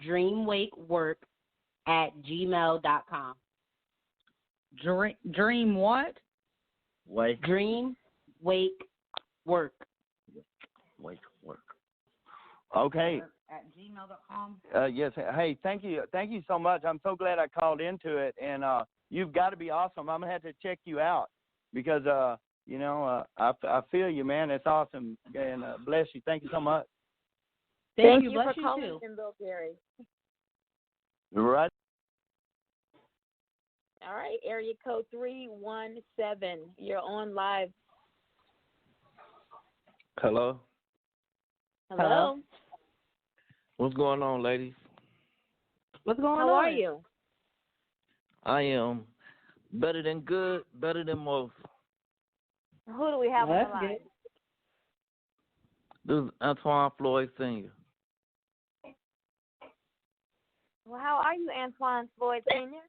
dreamwakework@gmail.com. Dream what? Wake. Dream, wake, work. Wake, work. Okay. At gmail.com. Yes. Hey, thank you so much. I'm so glad I called into it, and you've got to be awesome. I'm gonna have to check you out because I feel you, man. It's awesome, and bless you. Thank you so much. Thank you Bless for you calling too. in, Bill Gary. Right. All right, area code 317. You're on live. Hello. Hello. What's going on, ladies? What's going How on? are you? I am better than good, better than most. Who do we have on the line? This is Antoine Floyd Sr. Well, how are you, Antoine Floyd Sr.?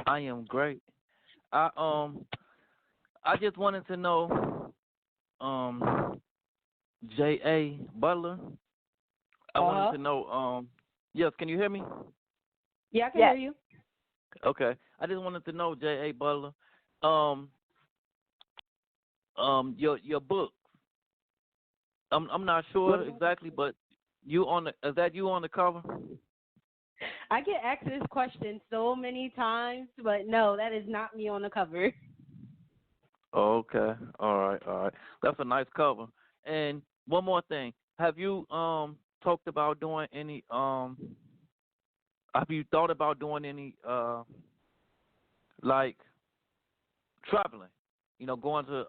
I am great. I just wanted to know, J.A. Butler. I wanted to know, yes, can you hear me? Yeah, I can hear you. Okay. I just wanted to know, J.A. Butler, your book. I'm not sure exactly, but is that you on the cover? I get asked this question so many times, but no, that is not me on the cover. Oh, okay. All right. That's a nice cover. And one more thing. Have you talked about doing any have you thought about doing any like traveling? Going to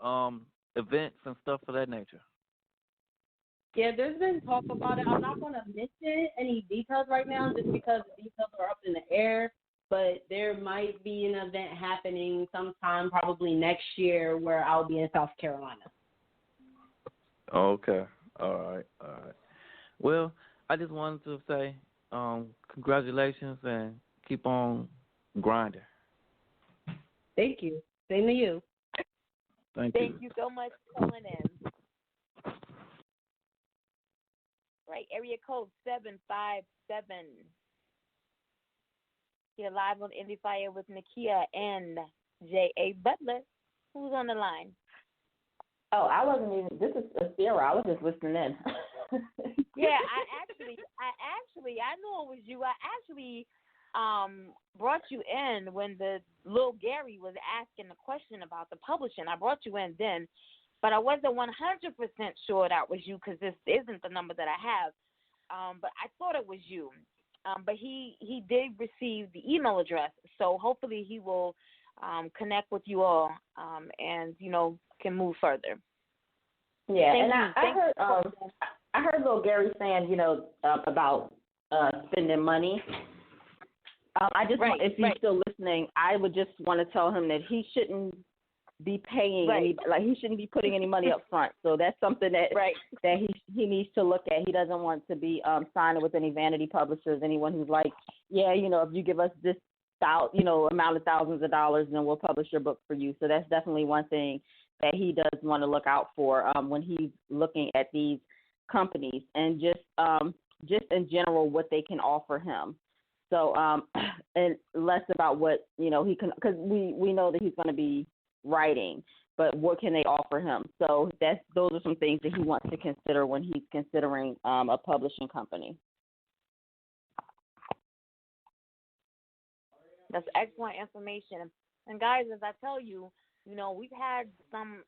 events and stuff of that nature? Yeah, there's been talk about it. I'm not going to mention any details right now just because the details are up in the air, but there might be an event happening sometime probably next year where I'll be in South Carolina. Okay. All right. Well, I just wanted to say congratulations and keep on grinding. Thank you. Same to you. Thank you so much for calling in. Right, area code 757. You're live on Endie Fiya with Nakia and J.A. Butler. Who's on the line? Oh, I wasn't even. This is Sarah. I was just listening in. Yeah, I know it was you. I actually brought you in when the little Gary was asking the question about the publishing. I brought you in then, but I wasn't 100% sure that was you because this isn't the number that I have. But I thought it was you. But he did receive the email address, so hopefully he will connect with you all and can move further. Yeah, and I heard little Gary saying about spending money. I just want, if he's still listening, I would just want to tell him that he shouldn't be paying he shouldn't be putting any money up front. So that's something that he needs to look at. He doesn't want to be signing with any vanity publishers, anyone who's like, if you give us this amount of thousands of dollars, then we'll publish your book for you. So that's definitely one thing that he does want to look out for when he's looking at these companies, and just in general what they can offer him. So and less about what he can, because we know that he's going to be writing, but what can they offer him? So those are some things that he wants to consider when he's considering a publishing company. That's excellent information. And guys, as I tell you, we've had some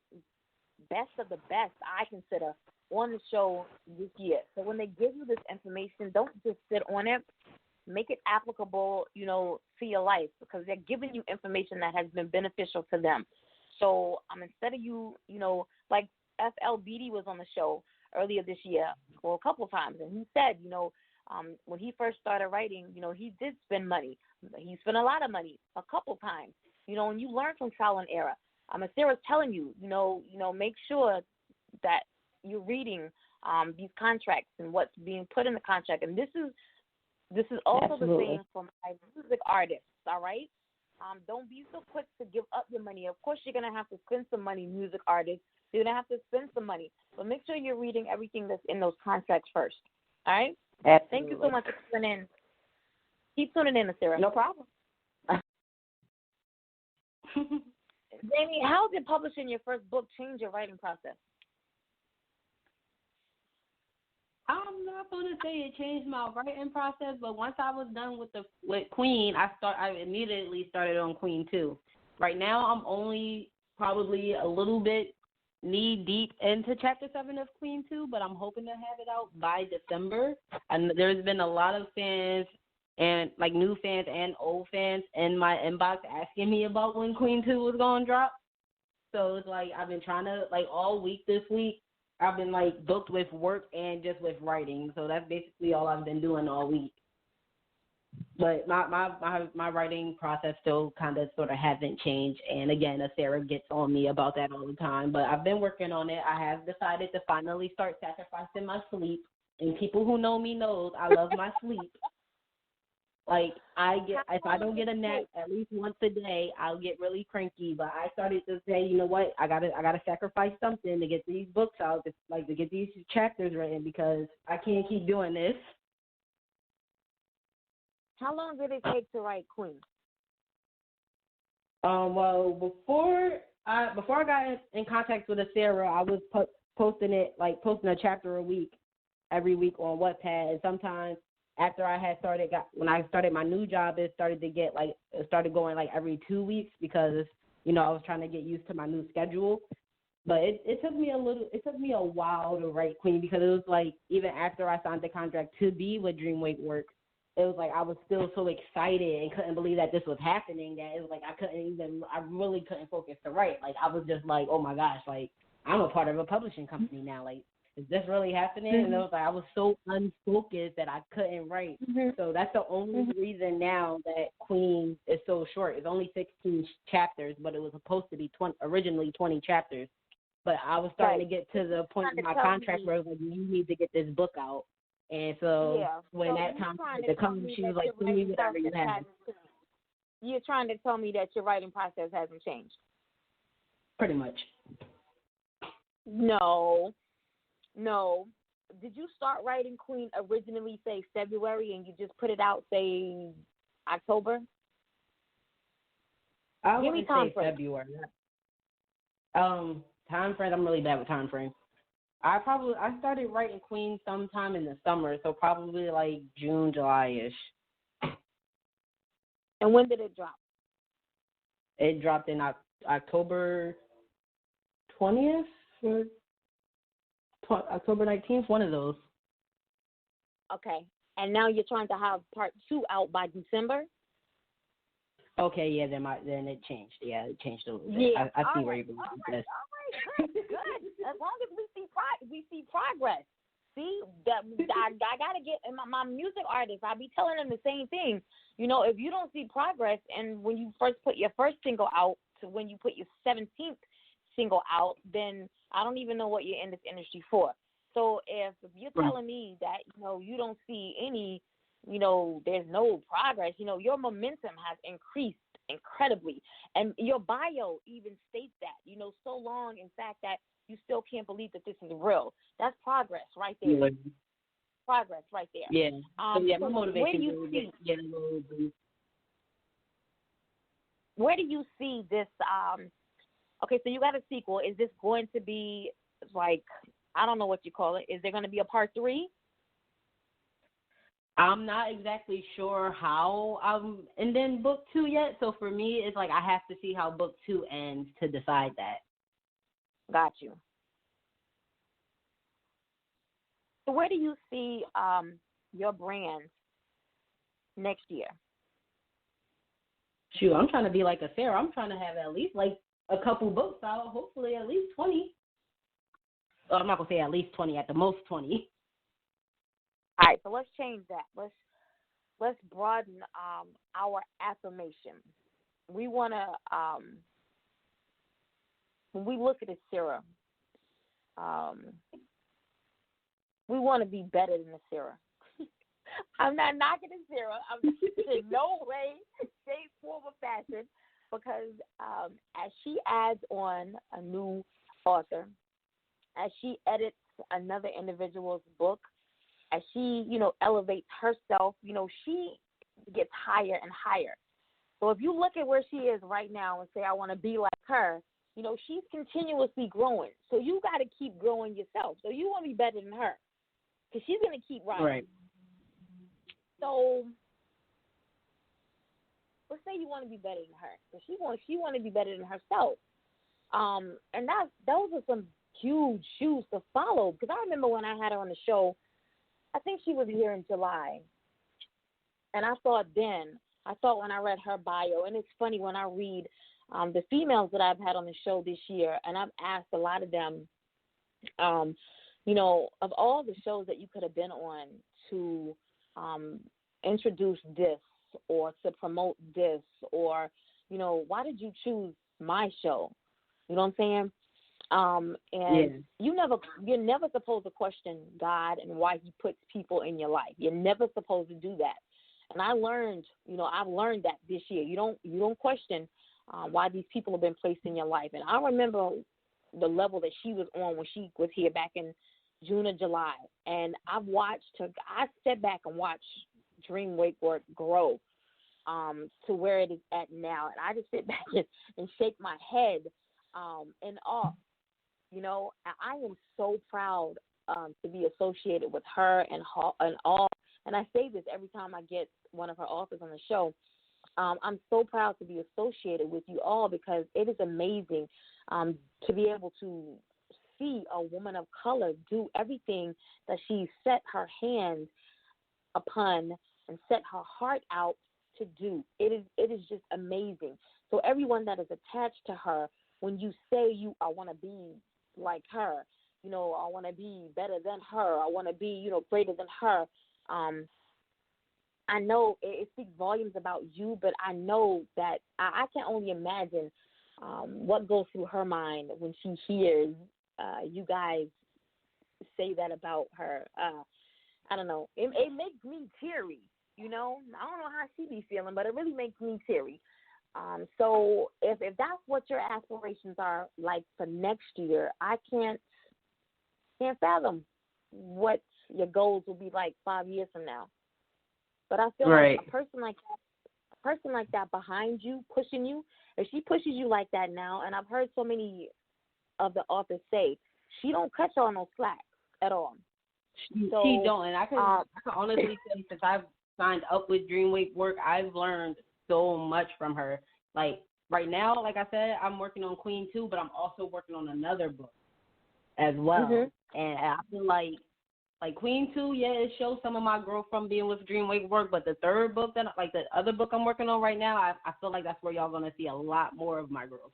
best of the best, I consider, on the show this year. So when they give you this information, don't just sit on it. Make it applicable, to your life, because they're giving you information that has been beneficial to them. So instead of you, like FLBD was on the show earlier this year for a couple of times, and he said, when he first started writing, he did spend money. He spent a lot of money a couple times, and you learn from trial and error. Sarah's telling you, make sure that you're reading these contracts and what's being put in the contract. And this is also Absolutely. the same for my music artists, all right? Don't be so quick to give up your money. Of course, you're going to have to spend some money, music artists. You're going to have to spend some money. But make sure you're reading everything that's in those contracts first, all right? Absolutely. Thank you so much for tuning in. Keep tuning in, Sarah. No problem. Jamie, how did publishing your first book change your writing process? I'm not going to say it changed my writing process, but once I was done with Queen, I immediately started on Queen 2. Right now, I'm only probably a little bit knee-deep into Chapter 7 of Queen 2, but I'm hoping to have it out by December. And there's been a lot of fans, and like new fans and old fans, in my inbox asking me about when Queen 2 was going to drop. So it's like I've been trying to, like all week this week, I've been like booked with work and just with writing, so that's basically all I've been doing all week. But my writing process still kind of sort of hasn't changed. And again, Sarah gets on me about that all the time. But I've been working on it. I have decided to finally start sacrificing my sleep. And people who know me knows I love my sleep. Like if I don't get a nap at least once a day, I'll get really cranky. But I started to say, you know what, I gotta sacrifice something to get these books out, to get these chapters written because I can't keep doing this. How long did it take to write Queen? Well, before I got in contact with Sarah, I was posting a chapter a week, every week on Wattpad. And sometimes after when I started my new job, it started going like every 2 weeks because I was trying to get used to my new schedule. But it took me a while to write Queen because it was like even after I signed the contract to be with Dreamwake Works. It was like I was still so excited and couldn't believe that this was happening that it was like I really couldn't focus to write. Like I was just like, oh my gosh, like I'm a part of a publishing company now. Like, is this really happening? Mm-hmm. And it was like I was so unfocused that I couldn't write. Mm-hmm. So that's the only reason now that Queen is so short. It's only 16 chapters, but it was supposed to be originally 20 chapters. But I was starting to get to the point in my contract where it was like, you need to get this book out. And so when that time to come, she was like, "Send me whatever you have." You're trying to tell me that your writing process hasn't changed? Pretty much. No. Did you start writing Queen originally, say, February, and you just put it out, say, October? I wouldn't say February. Time frame, I'm really bad with time frame. I started writing Queen sometime in the summer, so probably like June, July-ish. And when did it drop? It dropped in October 20th or October 19th, one of those. Okay. And now you're trying to have part 2 out by December? Okay, yeah, then it changed. Yeah, it changed a little bit. Yeah. I see where you're going with this. All right, good. As long as we see progress. See, that I gotta get my music artists. I be telling them the same thing. If you don't see progress, and when you first put your first single out to when you put your 17th single out, then I don't even know what you're in this industry for. So if you're telling me that you don't see any, there's no progress, your momentum has increased incredibly, and your bio even states that, so long, in fact, that you still can't believe that this is real. That's progress right there. Yeah. Progress right there. Yeah. My motivation where do you see? Where do you see this? Okay, so you got a sequel. Is this going to be like, I don't know what you call it? Is there going to be a part 3? I'm not exactly sure how and then book 2 yet. So for me, it's like I have to see how book 2 ends to decide that. Got you. So where do you see your brand next year? Shoot, I'm trying to be like a Sarah. I'm trying to have at least like a couple books out. Hopefully, at least 20. I'm not gonna say at least 20. At the most 20. All right, so let's change that. Let's broaden our affirmation. We want to, when we look at a Sarah, we want to be better than a Sarah. I'm not knocking a Sarah. I'm in no way, shape, form, or fashion, because as she adds on a new author, as she edits another individual's book, as she, elevates herself, she gets higher and higher. So if you look at where she is right now and say, I want to be like her, she's continuously growing. So you got to keep growing yourself. So you want to be better than her because she's going to keep rising. Right. So let's say you want to be better than her. So she want to be better than herself. And those are some huge shoes to follow, because I remember when I had her on the show, I think she was here in July. And I thought when I read her bio, and it's funny when I read the females that I've had on the show this year, and I've asked a lot of them, Of all the shows that you could have been on to introduce this or to promote this, or, why did you choose my show? You know what I'm saying? And you're never supposed to question God and why he puts people in your life. You're never supposed to do that. And I've learned that this year. You don't question why these people have been placed in your life. And I remember the level that she was on when she was here back in June or July. And I've watched her. I sat back and watched Dream Wake Work grow to where it is at now. And I just sit back and shake my head in awe. I am so proud to be associated with her and all. And I say this every time I get one of her authors on the show. I'm so proud to be associated with you all because it is amazing to be able to see a woman of color do everything that she set her hands upon and set her heart out to do. It is just amazing. So everyone that is attached to her, when you say I want to be like her, I want to be better than her, I want to be, greater than her, I know it speaks volumes about you, but I know that I can only imagine what goes through her mind when she hears you guys say that about her. I don't know. It makes me teary, I don't know how she be feeling, but it really makes me teary. So if that's what your aspirations are like for next year, I can't fathom what your goals will be like 5 years from now. But I feel like a person like that behind you, pushing you, if she pushes you like that now, and I've heard so many of the authors say, she don't cut y'all no slack at all. She don't, and I can honestly say, since I've signed up with Dreamwake Work, I've learned so much from her. Like right now, like I said, I'm working on Queen 2, but I'm also working on another book as well. Mm-hmm. And I feel like Queen 2, it shows some of my growth from being with Dreamwake Work, but the third book, the other book I'm working on right now, I feel like that's where y'all going to see a lot more of my growth.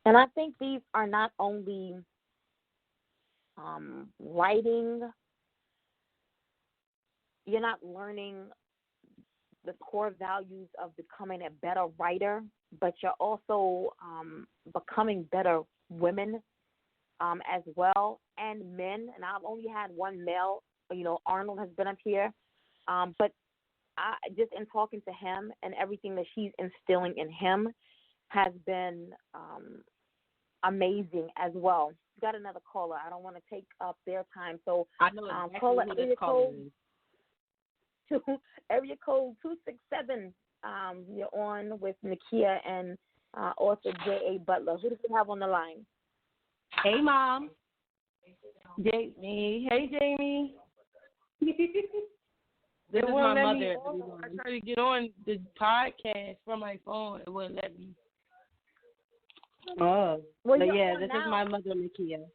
And I think these are not only writing, you're not learning the core values of becoming a better writer, but you're also becoming better women as well, and men. And I've only had one male, Arnold has been up here, but I just in talking to him and everything that she's instilling in him has been amazing as well. We've got another caller. I don't want to take up their time, so I know exactly caller, who this caller is. Area code 267. You're on with Nakia and author J.A. Butler. Who do we have on the line? Hey, Mom. Jamie. Hey, Jamie. This is my mother. I tried to get on the podcast from my phone. It wouldn't let me. Oh. Well, so, this is my mother, Nakia.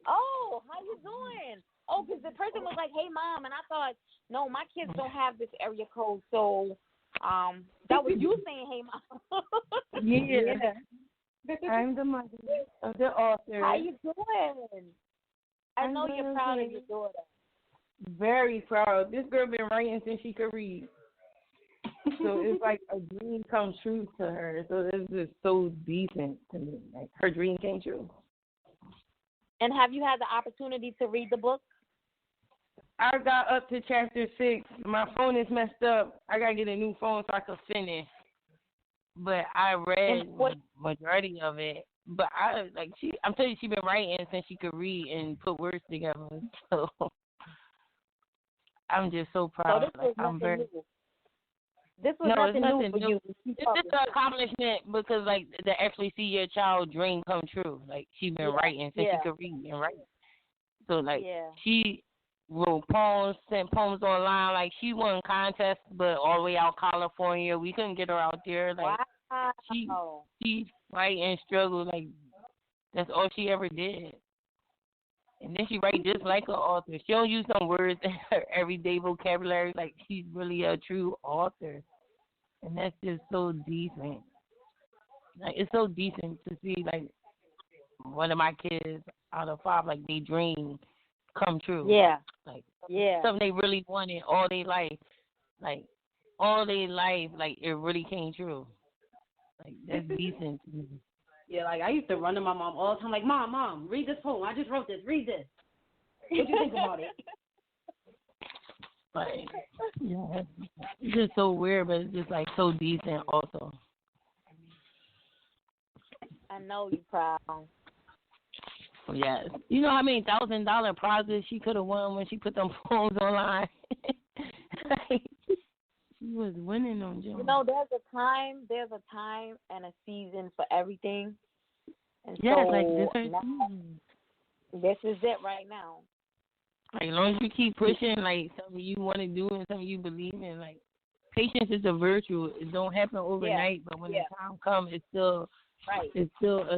Oh, how you doing? Oh, because the person was like, hey, Mom. And I thought, no, my kids don't have this area code. So that was you saying, hey, Mom. Yeah. I'm the mother of the author. How you doing? I know you're proud of your daughter. Very proud. This girl been writing since she could read. So it's like a dream come true to her. So it's just so decent to me. Like her dream came true. And have you had the opportunity to read the book? I got up to chapter 6. My phone is messed up. I gotta get a new phone so I can finish. But I read the majority of it. But I'm telling you, she's been writing since she could read and put words together. So I'm just so proud. So this was nothing new. This was nothing new for you. It's just an accomplishment because, to actually see your child dream come true. She's been writing since she could read and write. So, she wrote poems, sent poems online. She won contests, but all the way out California. We couldn't get her out there. She fight and struggle. That's all she ever did. And then she write just like an author. She don't use some words in her everyday vocabulary. She's really a true author. And that's just so decent. Like, it's so decent to see, like, one of my kids out of 5, like, they dream come true. Yeah. Like, yeah. Something they really wanted all their life. Like, all their life, like, it really came true. Like, that's decent to me. Yeah, like, I used to run to my mom all the time, like, Mom, read this poem. I just wrote this. Read this. What do you think about it? Like, yeah, it's just so weird, but it's just, like, so decent also. I know you proud. Yes. You know how many $1,000 prizes she could have won when she put them poems online? Like, she was winning them, Joe. You know, there's a time and a season for everything. And yeah, so like this is it right now. Like, as long as you keep pushing, like, something you want to do and something you believe in, like, patience is a virtue. It don't happen overnight, but when the time comes, it's still it's still a,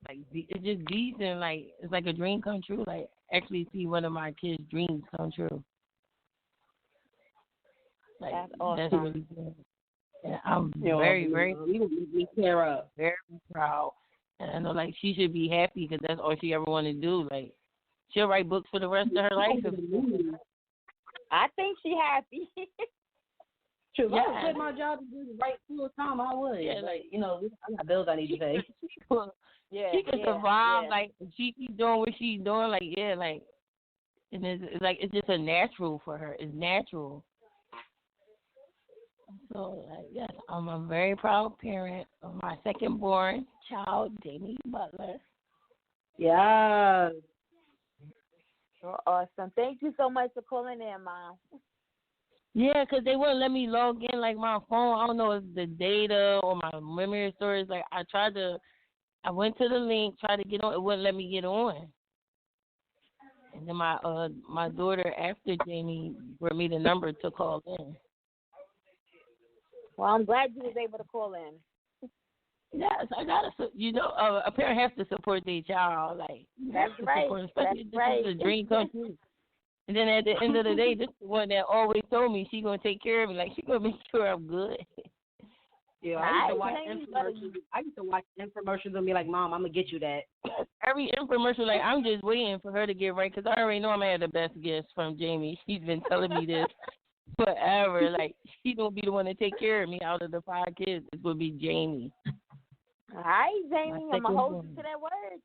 like it's just decent. Like, it's like a dream come true. Like, actually see one of my kids' dreams come true. Like, that's awesome. That's really good. And I'm very proud. And I know, like, she should be happy because that's all she ever wanted to do. Like, she'll write books for the rest of her life. I think she's happy. True. If I would quit my job and do the right full time, I would. Yeah, like, you know, I got bills I need to pay. She can survive. Like, she keep doing what she's doing. Like, like, and it's like, it's just a natural for her. It's natural. So, like, yes, I'm a very proud parent of my second-born child, Jaime Butler. Yeah. You're awesome. Thank you so much for calling in, Mom. Yeah, 'cause they wouldn't let me log in, like, my phone. I don't know if the data or my memory storage. Like, I went to the link, tried to get on. It wouldn't let me get on. And then my daughter, after Jaime, brought me the number to call in. Well, I'm glad you was able to call in. Yes, I gotta. A parent has to support their child. Like, that's right. Support, especially if this is a dream come true. And then at the end of the day, this is the one that always told me she gonna take care of me. Like, she gonna make sure I'm good. Yeah, I used to watch infomercials and be like, Mom, I'm gonna get you that. Every infomercial, like, I'm just waiting for her to get right because I already know I'm gonna have the best gifts from Jaime. She's been telling me this forever. Like, she gonna be the one to take care of me out of the 5 kids. It would be Jaime. All right, Jaime, I'm gonna hold you to that word.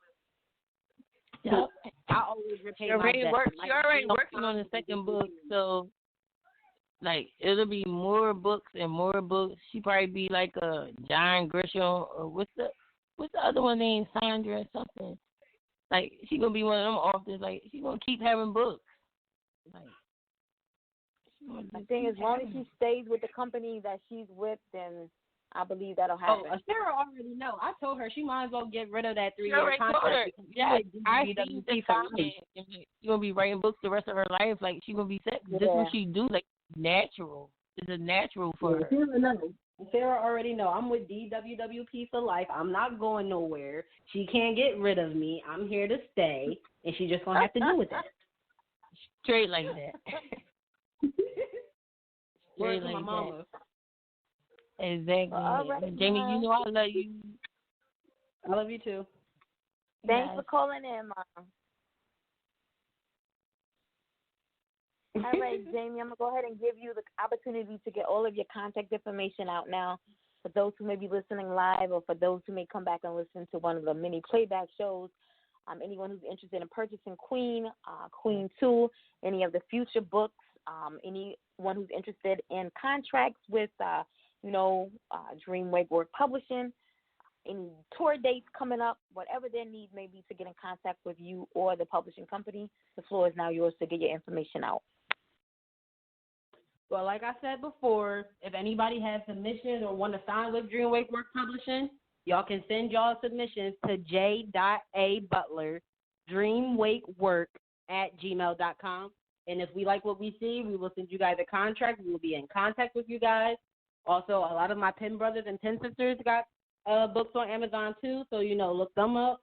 Yep. I always repeat my She already working on the second book, so, like, it'll be more books and more books. She probably be like a John Grisham or what's the other one named Sandra or something. Like, she gonna be one of them authors. Like, she gonna keep having books. Like, I think as long as she stays with the company that she's with, then I believe that'll happen. Oh, Sarah already know. I told her she might as well get rid of that 3-year contract. Yeah, I see the comment. She's going to be writing books the rest of her life. Like, she's going to be set. This is what she do. Like, natural. It's a natural for her. Sarah already know. I'm with DWWP for life. I'm not going nowhere. She can't get rid of me. I'm here to stay, and she just going to have to deal with that. Straight like that. Straight like my mama. That. Exactly. Right, Jaime, you know I love you. I love you too. Thanks for calling in, Mom. All right, Jaime, I'm going to go ahead and give you the opportunity to get all of your contact information out now for those who may be listening live or for those who may come back and listen to one of the many playback shows. Anyone who's interested in purchasing Queen, Queen 2, any of the future books, anyone who's interested in contracts with Dream Wake Work Publishing, any tour dates coming up, whatever their need may be to get in contact with you or the publishing company, the floor is now yours to get your information out. Well, like I said before, if anybody has submissions or want to sign with Dream Wake Work Publishing, y'all can send y'all submissions to j.a.butler, dreamwakework@gmail.com. And if we like what we see, we will send you guys a contract. We will be in contact with you guys. Also, a lot of my Pen brothers and Pen sisters got books on Amazon too, so, look them up.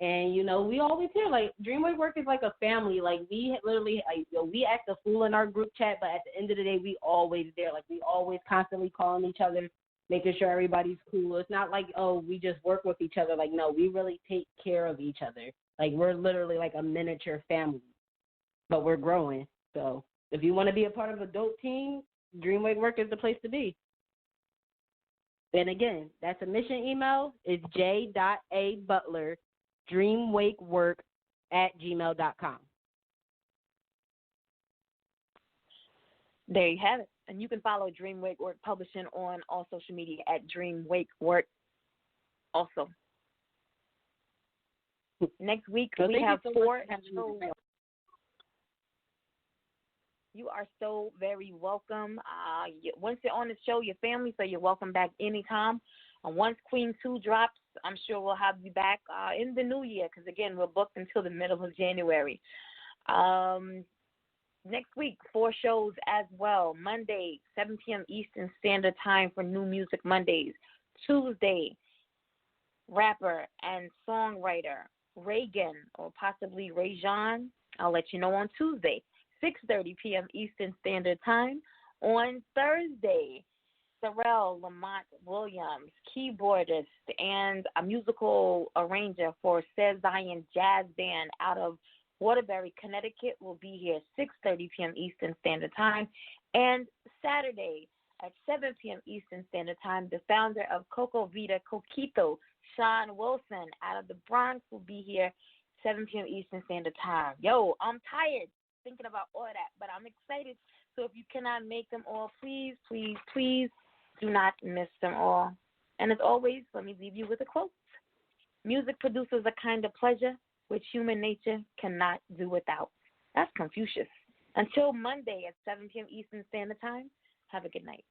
And, we always hear, like, Dreamway Work is like a family. Like, we literally, we act a fool in our group chat, but at the end of the day, we always there. Like, we always constantly calling each other, making sure everybody's cool. It's not like, oh, we just work with each other. Like, no, we really take care of each other. Like, we're literally like a miniature family, but we're growing. So if you want to be a part of a dope team, Dreamwake Work is the place to be. And again, that submission email is j.a.butler, dreamwakework@gmail.com. There you have it. And you can follow Dreamwake Work Publishing on all social media at Dreamwake Work also. Next week, we have 4 shows. You are so very welcome. Once you're on the show, your family, so you're welcome back anytime. Once Queen 2 drops, I'm sure we'll have you back in the new year because, again, we're booked until the middle of January. Next week, 4 shows as well. Monday, 7 p.m. Eastern Standard Time for New Music Mondays. Tuesday, rapper and songwriter Reagan, or possibly Rajon. I'll let you know on Tuesday, 6:30 p.m. Eastern Standard Time. On Thursday, Sorrell Lamont Williams, keyboardist and a musical arranger for Says Zion Jazz Band out of Waterbury, Connecticut, will be here 6:30 p.m. Eastern Standard Time. And Saturday at 7 p.m. Eastern Standard Time, the founder of Coco Vida Coquito, Sean Wilson, out of the Bronx, will be here 7 p.m. Eastern Standard Time. Yo, I'm tired thinking about all that, but I'm excited. So if you cannot make them all, please, please, please do not miss them all. And as always, let me leave you with a quote. Music produces a kind of pleasure which human nature cannot do without. That's Confucius. Until Monday at 7 p.m. Eastern Standard Time, have a good night.